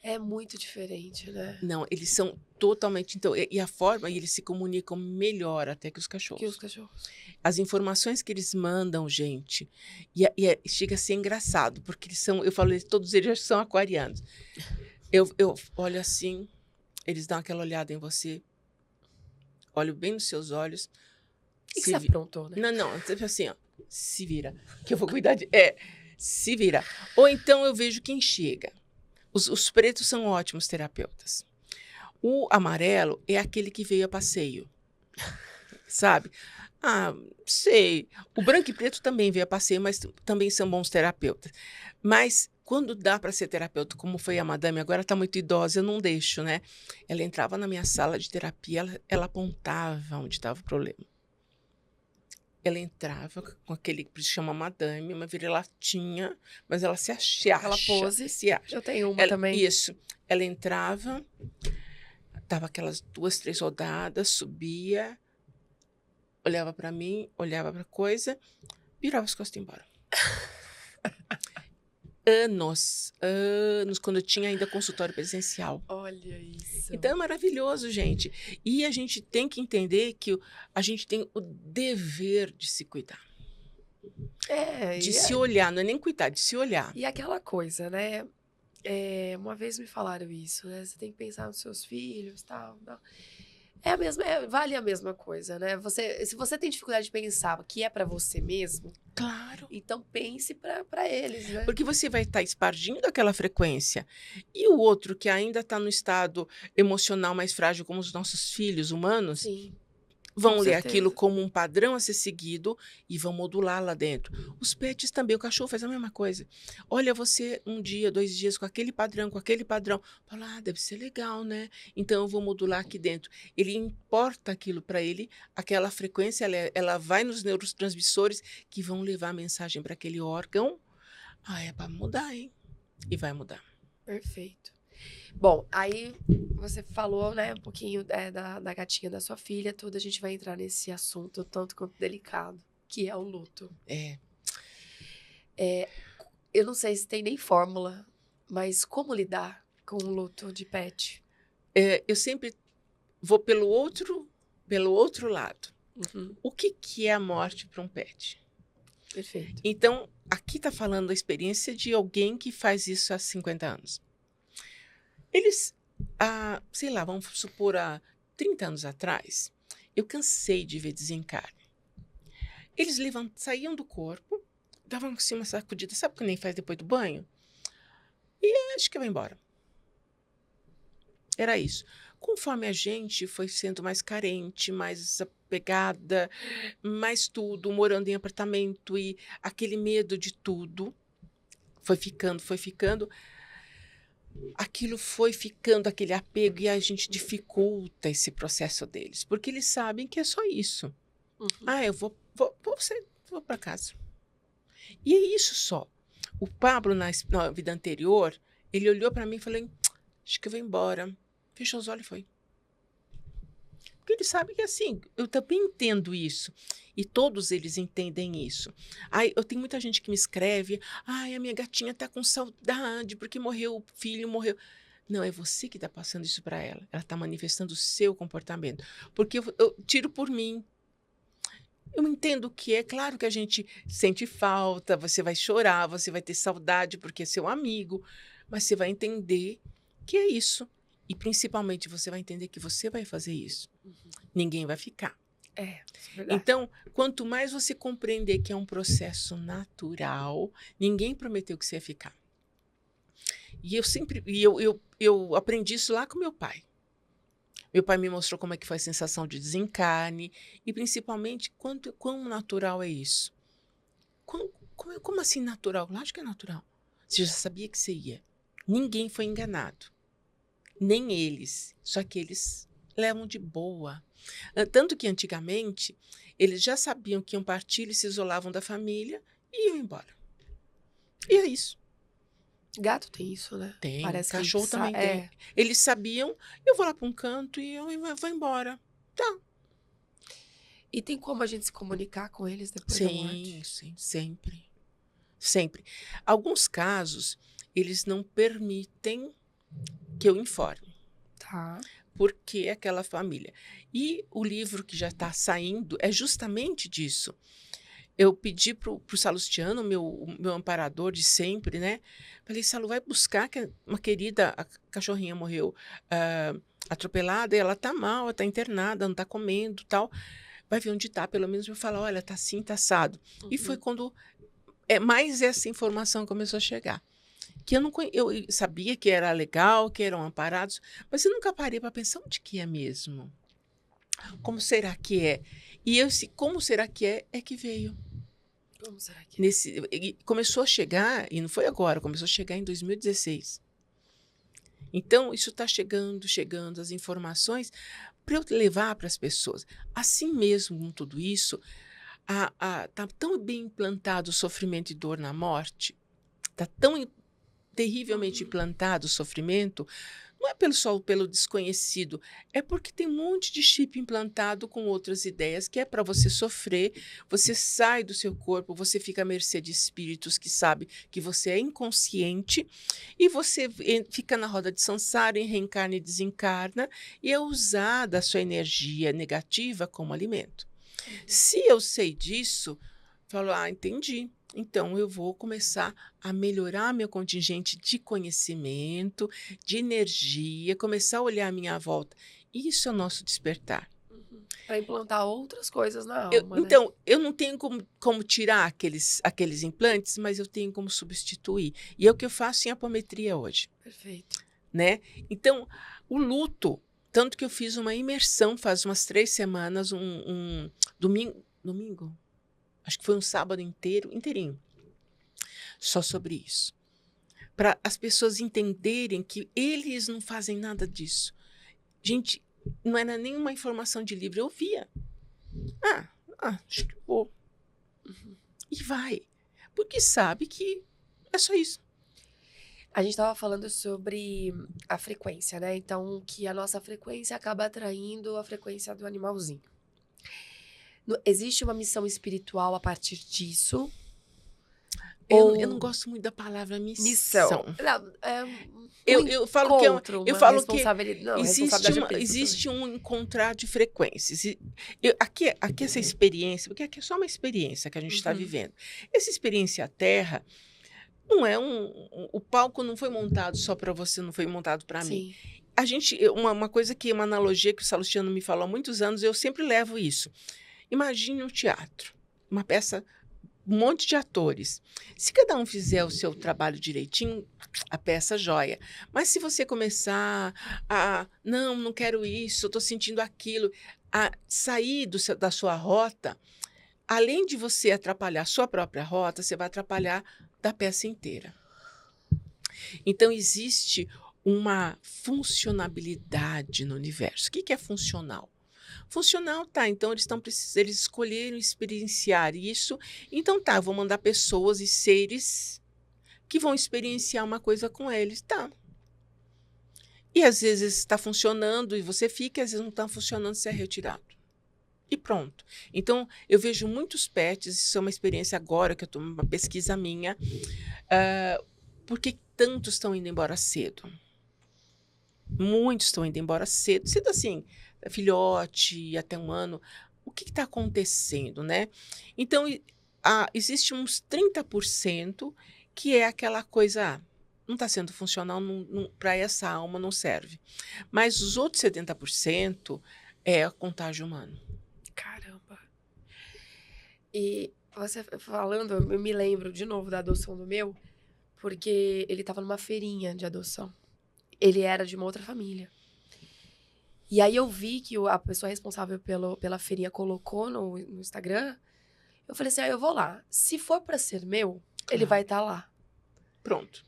É muito diferente, né? Não, eles são totalmente. Então, e a forma, e eles se comunicam melhor até que os Que os cachorros. cachorros. As informações que eles mandam, gente, chega a ser engraçado, porque eles são, eu falei, todos eles são aquarianos. Eu olho assim, eles dão aquela olhada em você, olho bem nos seus olhos. O que você aprontou, né? Não, sempre assim, ó, se vira, que eu vou cuidar de. Se vira. Ou então eu vejo quem chega. Os pretos são ótimos terapeutas. O amarelo é aquele que veio a passeio, sabe? Ah, sei. O branco e preto também veio a passeio, mas também são bons terapeutas. Mas quando dá para ser terapeuta, como foi a madame, agora está muito idosa, eu não deixo, né? Ela entrava na minha sala de terapia, ela apontava onde estava o problema. Ela entrava com aquele que se chama madame, uma vira-latinha, mas ela se acha. Aquela pose. Se acha. Eu tenho uma também. Isso. Ela entrava, dava aquelas 2, 3 rodadas, subia, olhava para mim, olhava para coisa, virava as costas e ia embora. Anos, quando eu tinha ainda consultório presencial. Olha isso. Então é maravilhoso, gente. E a gente tem que entender que a gente tem o dever de se cuidar. De se olhar, não é nem cuidar, de se olhar. E aquela coisa, né? Uma vez me falaram isso, né? Você tem que pensar nos seus filhos, tal. Vale a mesma coisa, né? Se você tem dificuldade de pensar que é pra você mesmo, Claro. então pense pra eles, né? Porque você vai estar espargindo aquela frequência. E o outro que ainda está no estado emocional mais frágil, como os nossos filhos humanos, Sim. vão Com ler certeza. aquilo como um padrão a ser seguido e vão modular lá dentro. Os pets também, o cachorro faz a mesma coisa. Olha você 1 dia, 2 dias com aquele padrão. Fala, deve ser legal, né? Então eu vou modular aqui dentro. Ele importa aquilo para ele, aquela frequência, ela vai nos neurotransmissores que vão levar a mensagem para aquele órgão. É para mudar, hein? E vai mudar. Perfeito. Bom, aí você falou, né, um pouquinho da gatinha da sua filha, tudo. A gente vai entrar nesse assunto tanto quanto delicado, que é o luto. Eu não sei se tem nem fórmula, mas como lidar com o luto de pet? Eu sempre vou pelo outro lado. Uhum. O que é a morte para um pet? Perfeito. Então, aqui está falando a experiência de alguém que faz isso há 50 anos. Eles, sei lá, vamos supor, há 30 anos atrás, eu cansei de ver desencarne. Eles saíam do corpo, davam assim uma sacudida, sabe o que nem faz depois do banho? E acho que vai embora. Era isso. Conforme a gente foi sendo mais carente, mais desapegada, mais tudo, morando em apartamento e aquele medo de tudo, foi ficando. Aquilo foi ficando, aquele apego, e a gente dificulta esse processo deles, porque eles sabem que é só isso. Uhum. Eu vou para casa. E é isso só. O Pablo, na vida anterior, ele olhou para mim e falou, acho que eu vou embora. Fechou os olhos e foi. Porque ele sabe que assim, eu também entendo isso. E todos eles entendem isso. Eu tenho muita gente que me escreve, a minha gatinha está com saudade porque morreu o filho, morreu. Não, é você que está passando isso para ela. Ela está manifestando o seu comportamento. Porque eu tiro por mim. Eu entendo que é claro que a gente sente falta, você vai chorar, você vai ter saudade porque é seu amigo, mas você vai entender que é isso. E principalmente você vai entender que você vai fazer isso. Uhum. Ninguém vai ficar. Isso é verdade. Então, quanto mais você compreender que é um processo natural, ninguém prometeu que você ia ficar. E eu aprendi isso lá com meu pai. Meu pai me mostrou como é que foi a sensação de desencarne e principalmente quão natural é isso. Como assim natural? Lógico que é natural. Você já sabia que você ia. Ninguém foi enganado. Nem eles. Só que eles levam de boa. Tanto que antigamente, eles já sabiam que iam partir, eles se isolavam da família e iam embora. E é isso. Gato tem isso, né? Tem. Parece Cachorro que também tem. Eles sabiam, eu vou lá para um canto e eu vou embora. Tá. E tem como a gente se comunicar com eles depois da morte? Sim, sempre. Sempre. Alguns casos, eles não permitem que eu informe. Tá. Porque aquela família. E o livro que já está saindo é justamente disso. Eu pedi para o Salustiano, o meu amparador de sempre, né? Falei, Salu, vai buscar, que uma querida, a cachorrinha morreu atropelada, e ela está mal, ela está internada, não está comendo, tal. Vai ver onde está, pelo menos eu falar, olha, está assim, está assado. E foi quando mais essa informação começou a chegar. Que eu sabia que era legal, que eram amparados, mas eu nunca parei para pensar onde que é mesmo. Como será que é? E como será que é que veio. Como será que é? E começou a chegar, e não foi agora, começou a chegar em 2016. Então, isso está chegando, as informações, para eu levar para as pessoas. Assim mesmo, com tudo isso, está tão bem implantado o sofrimento e dor na morte, está tão terrivelmente implantado o sofrimento, não é só pelo desconhecido, é porque tem um monte de chip implantado com outras ideias, que é para você sofrer, você sai do seu corpo, você fica à mercê de espíritos que sabem que você é inconsciente, e você fica na roda de samsara, reencarna e desencarna, e é usada a sua energia negativa como alimento. Se eu sei disso, falo, entendi. Então, eu vou começar a melhorar meu contingente de conhecimento, de energia, começar a olhar à minha volta. Isso é o nosso despertar. Para implantar outras coisas na alma, né? Então, eu não tenho como tirar aqueles implantes, mas eu tenho como substituir. E é o que eu faço em apometria hoje. Perfeito. Né? Então, o luto, tanto que eu fiz uma imersão faz umas 3 semanas, um domingo? Acho que foi um sábado inteirinho, só sobre isso. Para as pessoas entenderem que eles não fazem nada disso. Gente, não era nenhuma informação de livro, eu via. Acho que vou. E vai. Porque sabe que é só isso. A gente estava falando sobre a frequência, né? Então, que a nossa frequência acaba atraindo a frequência do animalzinho. Existe uma missão espiritual a partir disso? Eu não gosto muito da palavra missão. Não, eu falo que existe um encontrar de frequências. Aqui essa experiência, porque aqui é só uma experiência que a gente está vivendo. Essa experiência Terra não é o palco não foi montado só para você, não foi montado para mim. A gente, uma coisa que uma analogia que o Salustiano me falou há muitos anos, eu sempre levo isso. Imagine um teatro, uma peça, um monte de atores. Se cada um fizer o seu trabalho direitinho, a peça joia. Mas se você começar não quero isso, eu estou sentindo aquilo, a sair da sua rota, além de você atrapalhar a sua própria rota, você vai atrapalhar da peça inteira. Então, existe uma funcionabilidade no universo. O que é funcional? Funcional, então eles escolheram experienciar isso. Então, eu vou mandar pessoas e seres que vão experienciar uma coisa com eles, E às vezes está funcionando e você fica, às vezes não está funcionando, você é retirado. E pronto. Então, eu vejo muitos pets, isso é uma experiência agora, que eu estou numa pesquisa minha, por que tantos estão indo embora cedo? Muitos estão indo embora cedo assim, filhote, até 1 ano. O que está acontecendo, né? Então, existe uns 30% que é aquela coisa, não está sendo funcional, para essa alma não serve. Mas os outros 70% é contágio humano. Caramba. E você falando, eu me lembro de novo da adoção do meu, porque ele estava numa feirinha de adoção. Ele era de uma outra família. E aí eu vi que a pessoa responsável pela feirinha colocou no Instagram. Eu falei assim, eu vou lá. Se for para ser meu, ele vai estar lá. Pronto.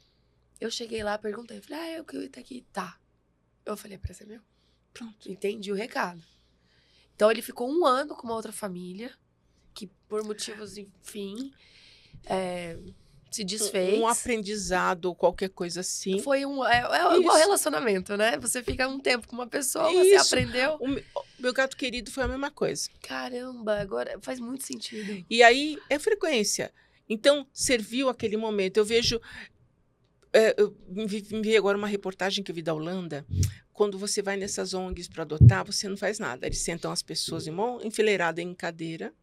Eu cheguei lá, perguntei. Falei, eu queria estar aqui. Tá. Eu falei, para ser meu. Pronto. Entendi o recado. Então, ele ficou 1 ano com uma outra família, que por motivos, enfim, se desfez. Um aprendizado, qualquer coisa assim. Foi igual relacionamento, né? Você fica um tempo com uma pessoa, você aprendeu. O meu gato querido foi a mesma coisa. Caramba, agora faz muito sentido. E aí, é frequência. Então, serviu aquele momento. Eu vejo eu me vi agora uma reportagem que eu vi da Holanda. Quando você vai nessas ONGs para adotar, você não faz nada. Eles sentam as pessoas enfileiradas em cadeira,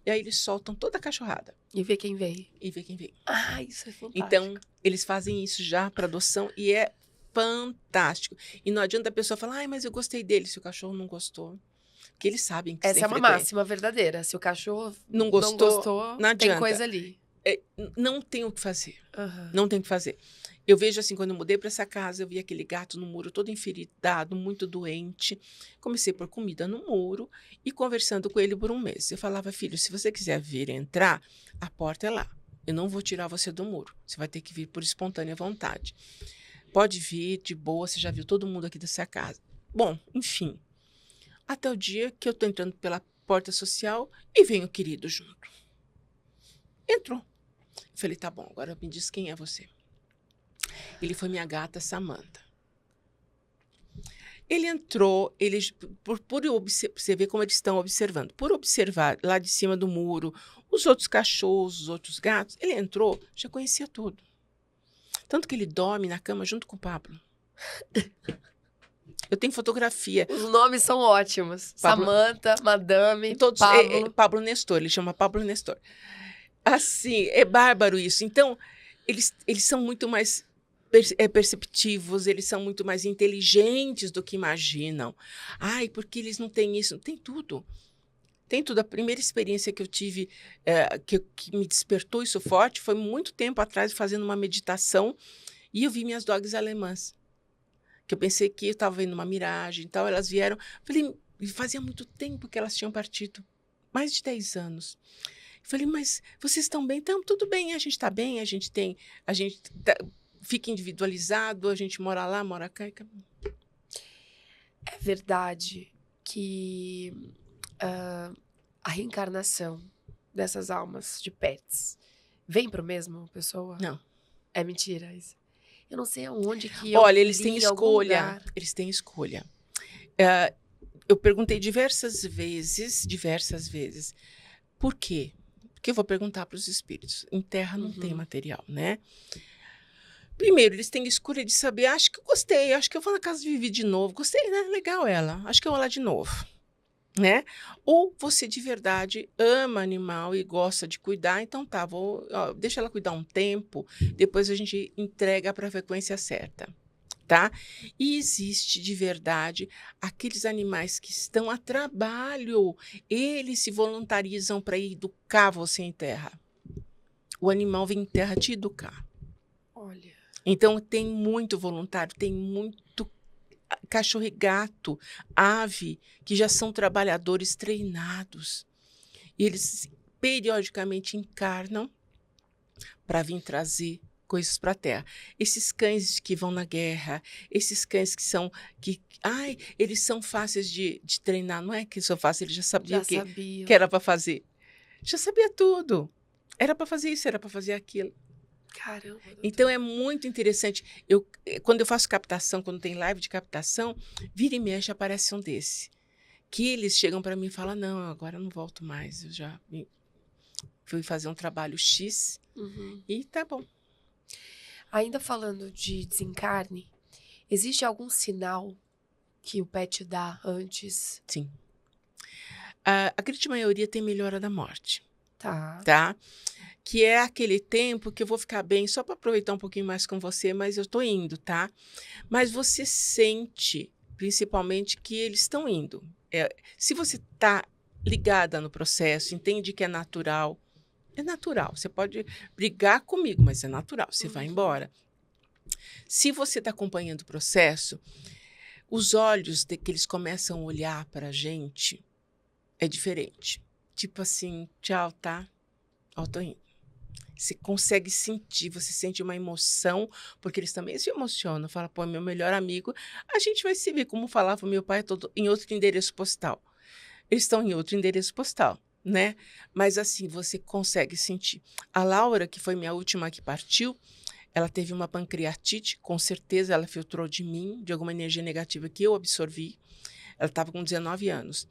e aí eles soltam toda a cachorrada. E vê quem vem. E vê quem vem. Ah, isso é fantástico. Então, eles fazem isso já para adoção e é fantástico. E não adianta a pessoa falar, ai, mas eu gostei dele, se o cachorro não gostou. Porque eles sabem que Essa tem é uma frequência. máxima verdadeira. Se o cachorro Não gostou, não tem adianta. coisa ali. Não tem o que fazer. Uhum. Não tem o que fazer. Eu vejo assim, quando eu mudei para essa casa, eu vi aquele gato no muro todo enferidado, muito doente. Comecei a pôr comida no muro e conversando com ele por um mês. Eu falava, filho, se você quiser vir entrar, a porta é lá. Eu não vou tirar você do muro. Você vai ter que vir por espontânea vontade. Pode vir, de boa, você já viu todo mundo aqui dessa casa. Bom, enfim. Até o dia que eu tô entrando pela porta social e vem o querido junto. Entrou. Eu falei, tá bom, agora me diz quem é você. Ele foi minha gata Samantha. Ele entrou, você vê como eles estão observando. Por observar lá de cima do muro, os outros cachorros, os outros gatos, ele entrou, já conhecia tudo. Tanto que ele dorme na cama junto com o Pablo. Eu tenho fotografia. Os nomes são ótimos. Pablo, Samantha, Madame, todos, Pablo. Pablo Nestor, ele chama Pablo Nestor. Assim, é bárbaro isso. Então, eles são muito mais perceptivos, eles são muito mais inteligentes do que imaginam. Ai, porque eles não têm isso? Tem tudo. Tem tudo. A primeira experiência que eu tive, que me despertou isso forte, foi muito tempo atrás, fazendo uma meditação, e eu vi minhas dogs alemãs. Que eu pensei que eu estava vendo uma miragem e tal, elas vieram. Falei, fazia muito tempo que elas tinham partido, mais de 10 anos. Falei, mas vocês estão bem? Então, tudo bem, a gente está bem, a gente fica individualizado, a gente mora lá, mora cá. E É verdade que a reencarnação dessas almas de pets vem para a mesma pessoa? Não. É mentira isso. Eu não sei aonde que Olha, eles têm escolha. Eles têm escolha. Eu perguntei diversas vezes, por quê? Porque eu vou perguntar para os espíritos. Em terra não tem material, né? Primeiro, eles têm escolha de saber, acho que eu gostei, acho que eu vou na casa de Vivi de novo. Gostei, né? Legal ela. Acho que eu vou lá de novo. Né? Ou você de verdade ama animal e gosta de cuidar, então tá, deixa ela cuidar um tempo, depois a gente entrega para a frequência certa, tá? E existe de verdade aqueles animais que estão a trabalho, eles se voluntarizam para educar você em terra. O animal vem em terra te educar. Olha. Então tem muito voluntário, tem muito cachorro e gato, ave, que já são trabalhadores treinados. E eles periodicamente encarnam para vir trazer coisas para a terra. Esses cães que vão na guerra, esses cães eles são fáceis de treinar. Não é que são fáceis, eles já sabiam que era para fazer. Já sabia tudo. Era para fazer isso, era para fazer aquilo. Caramba, doutor. Então, é muito interessante. Quando eu faço captação, quando tem live de captação, vira e mexe, aparece um desse. Que eles chegam para mim e falam, não, agora eu não volto mais. Eu já fui fazer um trabalho X e tá bom. Ainda falando de desencarne, existe algum sinal que o pet dá antes? Sim. A grande maioria tem melhora da morte. Tá? Que é aquele tempo que eu vou ficar bem só para aproveitar um pouquinho mais com você, mas eu estou indo, tá? Mas você sente, principalmente, que eles estão indo. Se você está ligada no processo, entende que é natural. Você pode brigar comigo, mas é natural, você vai embora. Se você está acompanhando o processo, os olhos que eles começam a olhar para a gente é diferente. Tipo assim, tchau, tá? Ó, tô indo. Você consegue sentir, você sente uma emoção, porque eles também se emocionam. Fala, pô, meu melhor amigo, a gente vai se ver, como falava meu pai, em outro endereço postal. Eles estão em outro endereço postal, né? Mas assim, você consegue sentir. A Laura, que foi minha última que partiu, ela teve uma pancreatite, com certeza ela filtrou de mim, de alguma energia negativa que eu absorvi. Ela estava com 19 anos.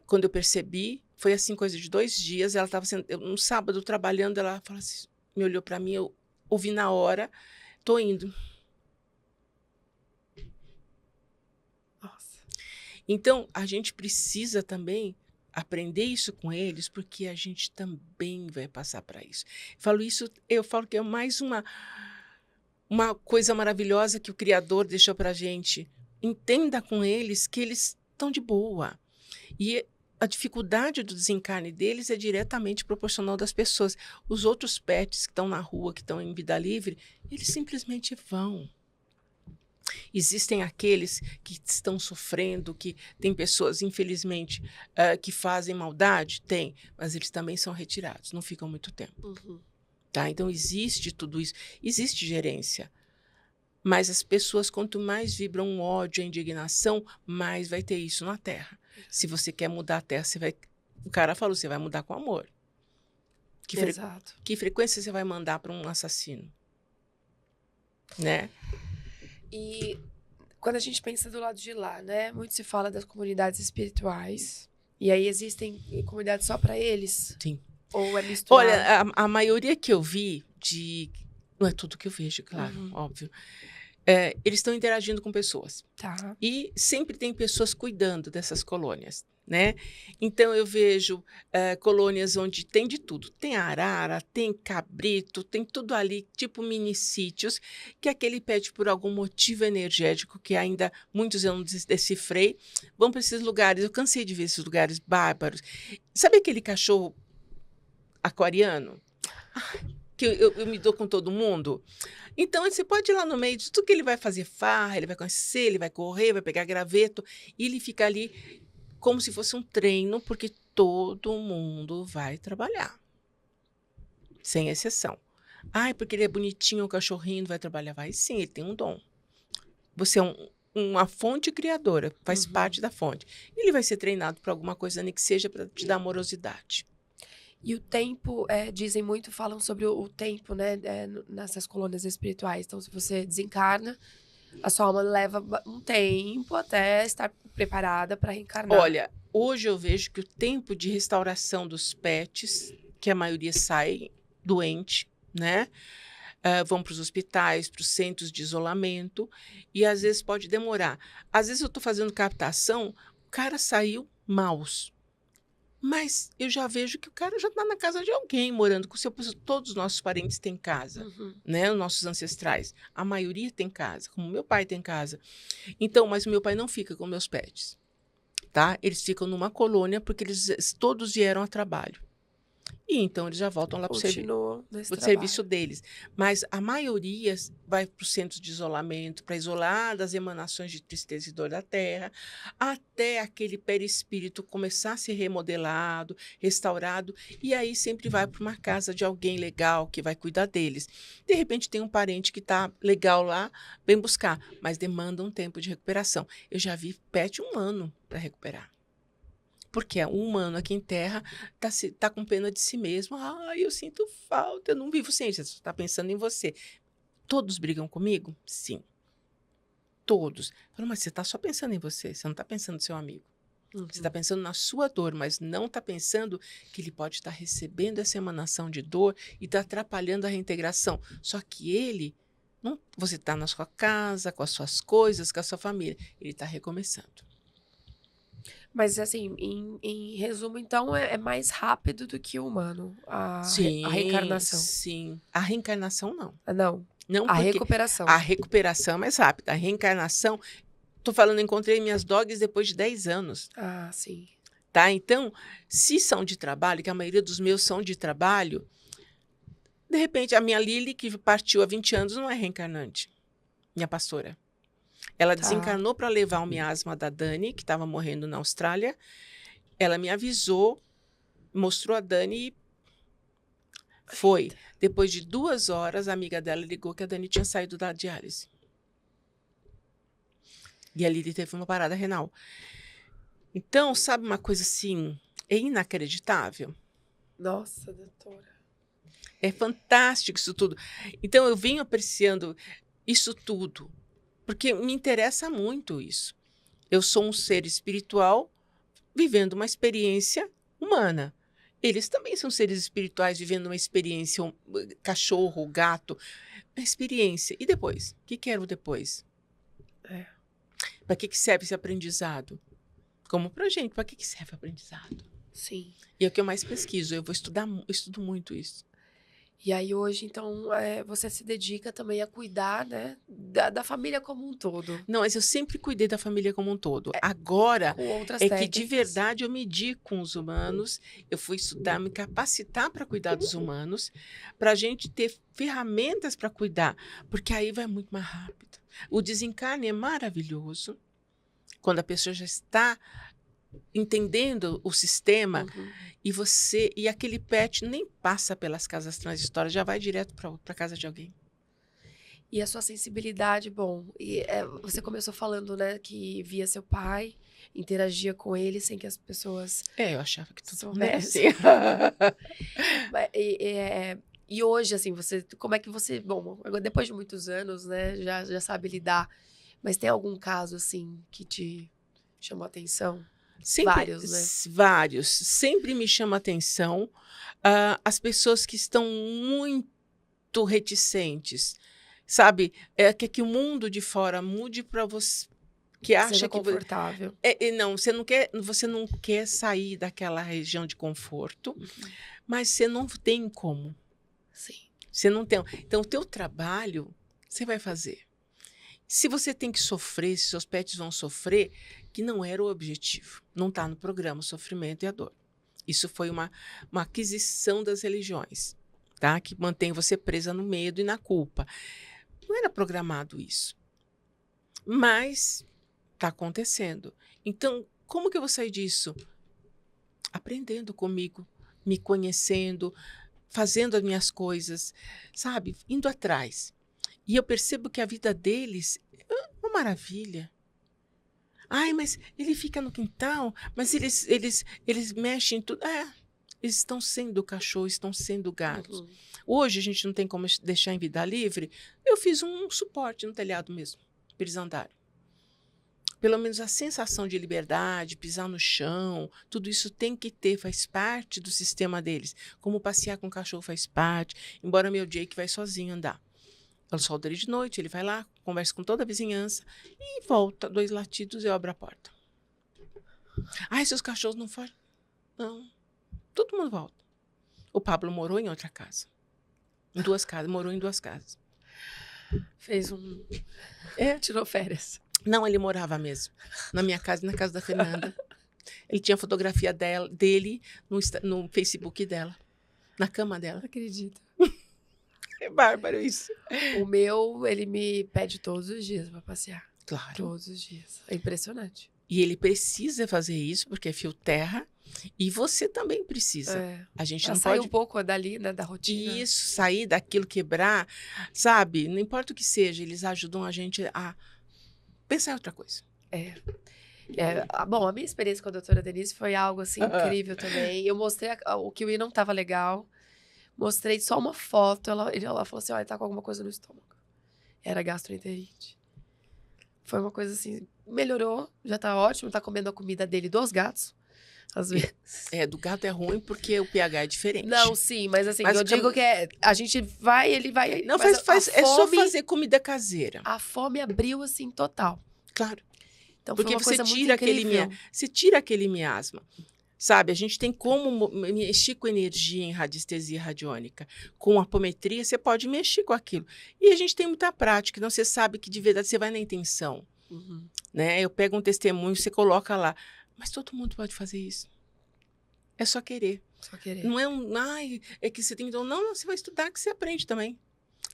Quando eu percebi, foi assim, coisa de 2 dias, ela estava no sábado trabalhando, ela falou assim, me olhou para mim, eu ouvi na hora, Tô indo. Nossa. Então, a gente precisa também aprender isso com eles, porque a gente também vai passar para isso. Eu falo que é mais uma coisa maravilhosa que o Criador deixou para a gente. Entenda com eles que eles estão de boa. E a dificuldade do desencarne deles é diretamente proporcional das pessoas. Os outros pets que estão na rua, que estão em vida livre, eles simplesmente vão. Existem aqueles que estão sofrendo, que tem pessoas, infelizmente, que fazem maldade? Tem, mas eles também são retirados, não ficam muito tempo. Uhum. Tá? Então, existe tudo isso. Existe gerência. Mas as pessoas, quanto mais vibram o ódio, a indignação, mais vai ter isso na Terra. Se você quer mudar a Terra, o cara falou, você vai mudar com amor. Exato. Que frequência você vai mandar para um assassino? Né? E quando a gente pensa do lado de lá, né? Muito se fala das comunidades espirituais. E aí existem comunidades só para eles? Sim. Ou é misturado? Olha, a maioria que eu vi não é tudo que eu vejo, claro, óbvio. Eles estão interagindo com pessoas. Tá. E sempre tem pessoas cuidando dessas colônias, né? Então, eu vejo colônias onde tem de tudo. Tem arara, tem cabrito, tem tudo ali, tipo mini sítios, que aquele pet, por algum motivo energético, que ainda muitos eu não decifrei, vão para esses lugares. Eu cansei de ver esses lugares bárbaros. Sabe aquele cachorro aquariano? Que eu me dou com todo mundo? Então, você pode ir lá no meio de tudo que ele vai fazer farra, ele vai conhecer, ele vai correr, vai pegar graveto, e ele fica ali como se fosse um treino, porque todo mundo vai trabalhar. Sem exceção. Ai, porque ele é bonitinho, o cachorrinho vai trabalhar. Vai sim, ele tem um dom. Você é uma fonte criadora, faz parte da fonte. Ele vai ser treinado para alguma coisa, nem que seja para te dar amorosidade. E o tempo, falam sobre o tempo, né, nessas colônias espirituais. Então, se você desencarna, a sua alma leva um tempo até estar preparada para reencarnar. Olha, hoje eu vejo que o tempo de restauração dos pets, que a maioria sai doente, né? Vão para os hospitais, para os centros de isolamento, e às vezes pode demorar. Às vezes eu estou fazendo captação, o cara saiu maus. Mas eu já vejo que o cara já está na casa de alguém, morando com o seu... Todos os nossos parentes têm casa, né? Os nossos ancestrais. A maioria tem casa, como meu pai tem casa. Então, mas o meu pai não fica com meus pets, tá? Eles ficam numa colônia porque eles todos vieram a trabalho. E então eles já voltam lá para o serviço deles. Mas a maioria vai para os centros de isolamento, para isolar das emanações de tristeza e dor da terra, até aquele perispírito começar a ser remodelado, restaurado, e aí sempre vai para uma casa de alguém legal que vai cuidar deles. De repente tem um parente que está legal lá, vem buscar, mas demanda um tempo de recuperação. Eu já vi pet 1 ano para recuperar. Porque o humano aqui em terra tá com pena de si mesmo. Ai, eu sinto falta, eu não vivo sem isso. Você está pensando em você. Todos brigam comigo? Sim. Todos. Falo, mas você está só pensando em você, você não está pensando no seu amigo. Você está pensando na sua dor, mas não está pensando que ele pode estar recebendo essa emanação de dor e está atrapalhando a reintegração. Só que ele, você está na sua casa, com as suas coisas, com a sua família. Ele está recomeçando. Mas, assim, em resumo, então, é mais rápido do que o humano, a reencarnação. Sim. A reencarnação, não. Não. Não, a recuperação. A recuperação é mais rápida. A reencarnação, tô falando, encontrei minhas dogs depois de 10 anos. Ah, sim. Tá? Então, se são de trabalho, que a maioria dos meus são de trabalho, de repente, a minha Lili, que partiu há 20 anos, não é reencarnante. Minha pastora. Ela desencarnou para levar o miasma da Dani, que estava morrendo na Austrália. Ela me avisou, mostrou a Dani e foi. Depois de 2 horas, a amiga dela ligou que a Dani tinha saído da diálise. E a Lili teve uma parada renal. Então, sabe uma coisa assim, é inacreditável? Nossa, doutora. É fantástico isso tudo. Então, eu venho apreciando isso tudo. Porque me interessa muito isso. Eu sou um ser espiritual vivendo uma experiência humana. Eles também são seres espirituais vivendo uma experiência, cachorro, gato, uma experiência. E depois? O que era o depois? É. Para que serve esse aprendizado? Como pra gente, para que serve o aprendizado? Sim. E é o que eu mais pesquiso, eu estudo muito isso. E aí hoje, então, você se dedica também a cuidar, né, da família como um todo. Não, mas eu sempre cuidei da família como um todo. Agora Com outras é técnicas. que de verdade eu medi com os humanos, eu fui estudar, me capacitar para cuidar dos humanos, para a gente ter ferramentas para cuidar, porque aí vai muito mais rápido. O desencarne é maravilhoso, quando a pessoa já está entendendo o sistema, e aquele pet nem passa pelas casas transitórias, já vai direto para casa de alguém. E a sua sensibilidade, bom, você começou falando, né, que via seu pai, interagia com ele sem que as pessoas Eu achava que tudo era assim. E hoje, assim, como é que você, bom, agora, depois de muitos anos, né, já sabe lidar, mas tem algum caso, assim, que te chamou a atenção? Sempre, vários, né? Vários. Sempre me chama a atenção as pessoas que estão muito reticentes, sabe? Que o mundo de fora mude para você, que acha Seja que confortável. Não, você não quer sair daquela região de conforto, mas você não tem como. Sim. Você não tem. Então, o teu trabalho, você vai fazer. Se você tem que sofrer, se seus pets vão sofrer, que não era o objetivo. Não está no programa o sofrimento e a dor. Isso foi uma aquisição das religiões, tá? Que mantém você presa no medo e na culpa. Não era programado isso. Mas está acontecendo. Então, como que eu vou sair disso? Aprendendo comigo, me conhecendo, fazendo as minhas coisas, sabe? Indo atrás. E eu percebo que a vida deles é uma maravilha. Ai, mas ele fica no quintal, mas eles mexem em tudo. Eles estão sendo cachorro, estão sendo gatos. Hoje a gente não tem como deixar em vida livre. Eu fiz um suporte no telhado mesmo, para eles andarem. Pelo menos a sensação de liberdade, pisar no chão, tudo isso tem que ter, faz parte do sistema deles. Como passear com o cachorro faz parte, embora meu Jake vai sozinho andar. Eu solto ele de noite, ele vai lá, conversa com toda a vizinhança e volta, 2 latidos, eu abro a porta. Ai, seus cachorros não fogem? Não. Todo mundo volta. O Pablo morou em outra casa. Em 2 casas, morou em 2 casas. Fez um... Tirou férias. Não, ele morava mesmo. Na minha casa e na casa da Fernanda. Ele tinha fotografia dele no Facebook dela. Na cama dela. Não acredito. É bárbaro isso. O meu, ele me pede todos os dias para passear. Claro. Todos os dias. É impressionante. E ele precisa fazer isso, porque é fio terra. E você também precisa. A gente não sair pode... um pouco dali, né, da rotina. Isso, sair daquilo, quebrar, sabe? Não importa o que seja, eles ajudam a gente a pensar em outra coisa. Bom, a minha experiência com a doutora Denise foi algo, assim, incrível também. Eu mostrei o que não estava legal. Mostrei só uma foto, ela falou assim, olha, tá com alguma coisa no estômago. Era gastroenterite. Foi uma coisa assim, melhorou, já tá ótimo, tá comendo a comida dele dos gatos, às vezes. Do gato é ruim porque o pH é diferente. Não, sim, mas assim, eu digo que a gente vai, ele vai... Não, é só fazer comida caseira. A fome abriu, assim, total. Claro. Então, porque foi uma coisa tira muito você tira aquele miasma. Sabe, a gente tem como mexer com energia em radiestesia radiônica. Com apometria, você pode mexer com aquilo. E a gente tem muita prática, então você sabe que de verdade você vai na intenção. Né? Eu pego um testemunho, você coloca lá. Mas todo mundo pode fazer isso. É só querer. Só querer. Não é é que você tem que... Não, você vai estudar que você aprende também.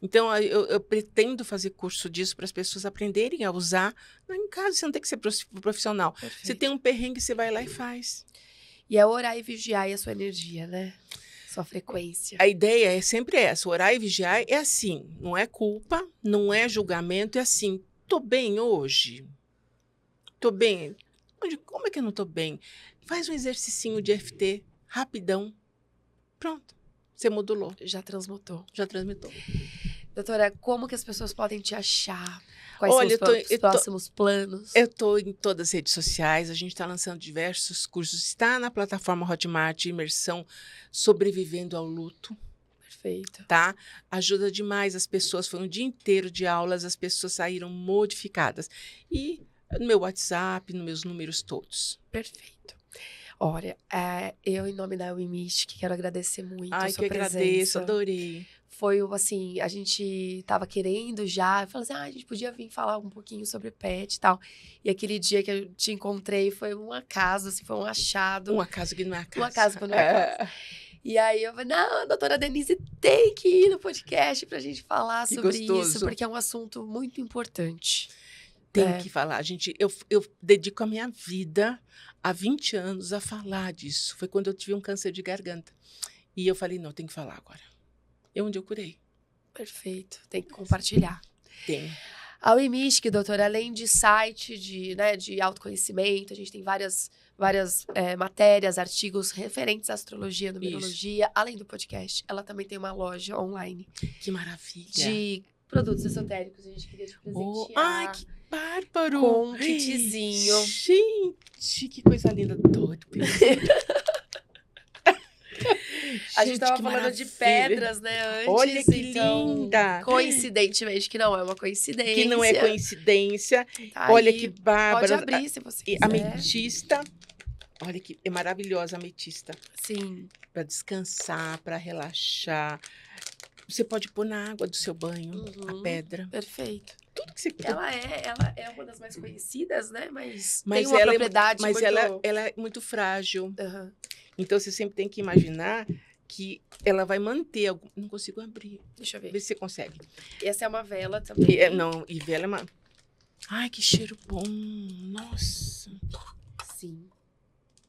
Então, eu pretendo fazer curso disso para as pessoas aprenderem a usar. Em casa, você não tem que ser profissional. Perfeito. Você tem um perrengue, você vai lá e faz. E é orar e vigiar a sua energia, né? Sua frequência. A ideia é sempre essa. Orar e vigiar é assim. Não é culpa, não é julgamento. É assim, tô bem hoje? Tô bem? Como é que eu não tô bem? Faz um exercicinho de EFT, rapidão. Pronto. Você modulou. Já transmutou. Já transmitou. Doutora, como que as pessoas podem te achar? Quais Olha, são os próximos planos? Eu estou em todas as redes sociais, a gente está lançando diversos cursos. Está na plataforma Hotmart, imersão Sobrevivendo ao Luto. Perfeito. Tá? Ajuda demais as pessoas. Foi um dia inteiro de aulas, as pessoas saíram modificadas. E no meu WhatsApp, nos meus números todos. Perfeito. Olha, eu, em nome da WeMystic, quero agradecer muito a Ai, sua que presença. agradeço, adorei. Foi, assim, a gente tava querendo já, eu falei assim, a gente podia vir falar um pouquinho sobre pet e tal. E aquele dia que eu te encontrei foi um acaso, assim, foi um achado. Um acaso que não é acaso. Um acaso que não é acaso. E aí eu falei, não, a doutora Denise tem que ir no podcast pra gente falar sobre isso, porque é um assunto muito importante. Tem que falar, gente. Eu dedico a minha vida há 20 anos a falar disso. Foi quando eu tive um câncer de garganta. E eu falei, não, tem que falar agora. É onde eu curei. Perfeito, tem que compartilhar. Tem. A WeMystic, doutora, além de site de autoconhecimento, a gente tem várias matérias, artigos referentes à astrologia, numerologia, isso. Além do podcast, ela também tem uma loja online. Que maravilha. De produtos esotéricos, a gente queria te presentear. Ai, que bárbaro. Com um kitzinho. Gente, que coisa linda. Doido. A gente tava falando de pedras, né, antes. Olha que linda! Coincidentemente, que não é uma coincidência. Que não é coincidência. Tá olha aí, que bárbaro. Pode abrir, se você quiser. A ametista. Olha que é maravilhosa a ametista. Sim. Para descansar, para relaxar. Você pode pôr na água do seu banho a pedra. Perfeito. Tudo que você quiser. Ela é uma das mais conhecidas, né? Mas tem uma ela propriedade mas muito... ela é muito frágil. Uhum. Então, você sempre tem que imaginar que ela vai manter... Não consigo abrir. Deixa eu ver. Vê se você consegue. Essa é uma vela também. E vela é uma... Ai, que cheiro bom. Nossa. Sim.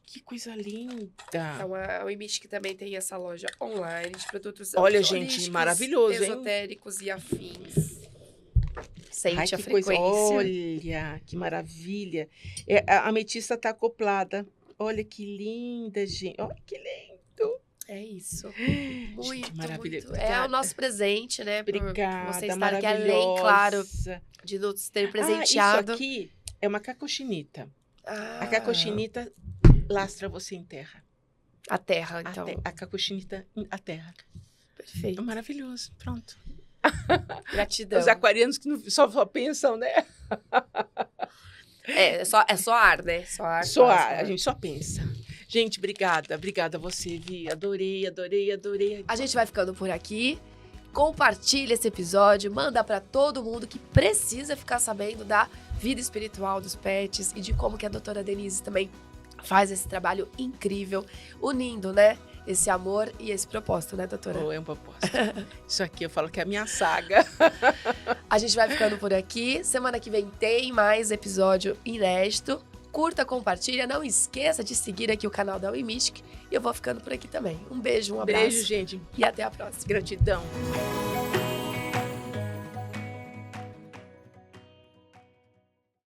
Que coisa linda. Então, a WeMystic também tem essa loja online de produtos olha, gente, maravilhoso, esotéricos e afins. Sente a frequência. Olha, que maravilha. A ametista está acoplada. Olha que linda, gente. Olha que lindo. É isso. Muito, gente, maravilha. muito. É o nosso presente, né? Obrigada, você estar aqui, além, claro, de nos ter presenteado. Isso aqui é uma cacochinita. A cacochinita lastra você em terra. A terra, então. A cacochinita, a terra. Perfeito. É maravilhoso. Pronto. Gratidão. Os aquarianos que só pensam, né? É só ar, né? Só ar, a gente só pensa. Gente, obrigada. Obrigada a você, Vi. Adorei. A gente vai ficando por aqui. Compartilha esse episódio, manda para todo mundo que precisa ficar sabendo da vida espiritual dos pets e de como que a doutora Denise também faz esse trabalho incrível, unindo, né? Esse amor e esse propósito, né, doutora? É um propósito. Isso aqui eu falo que é a minha saga. A gente vai ficando por aqui. Semana que vem tem mais episódio inédito. Curta, compartilha. Não esqueça de seguir aqui o canal da WeMystic. E eu vou ficando por aqui também. Um beijo, um abraço. Beijo, gente. E até a próxima. Gratidão.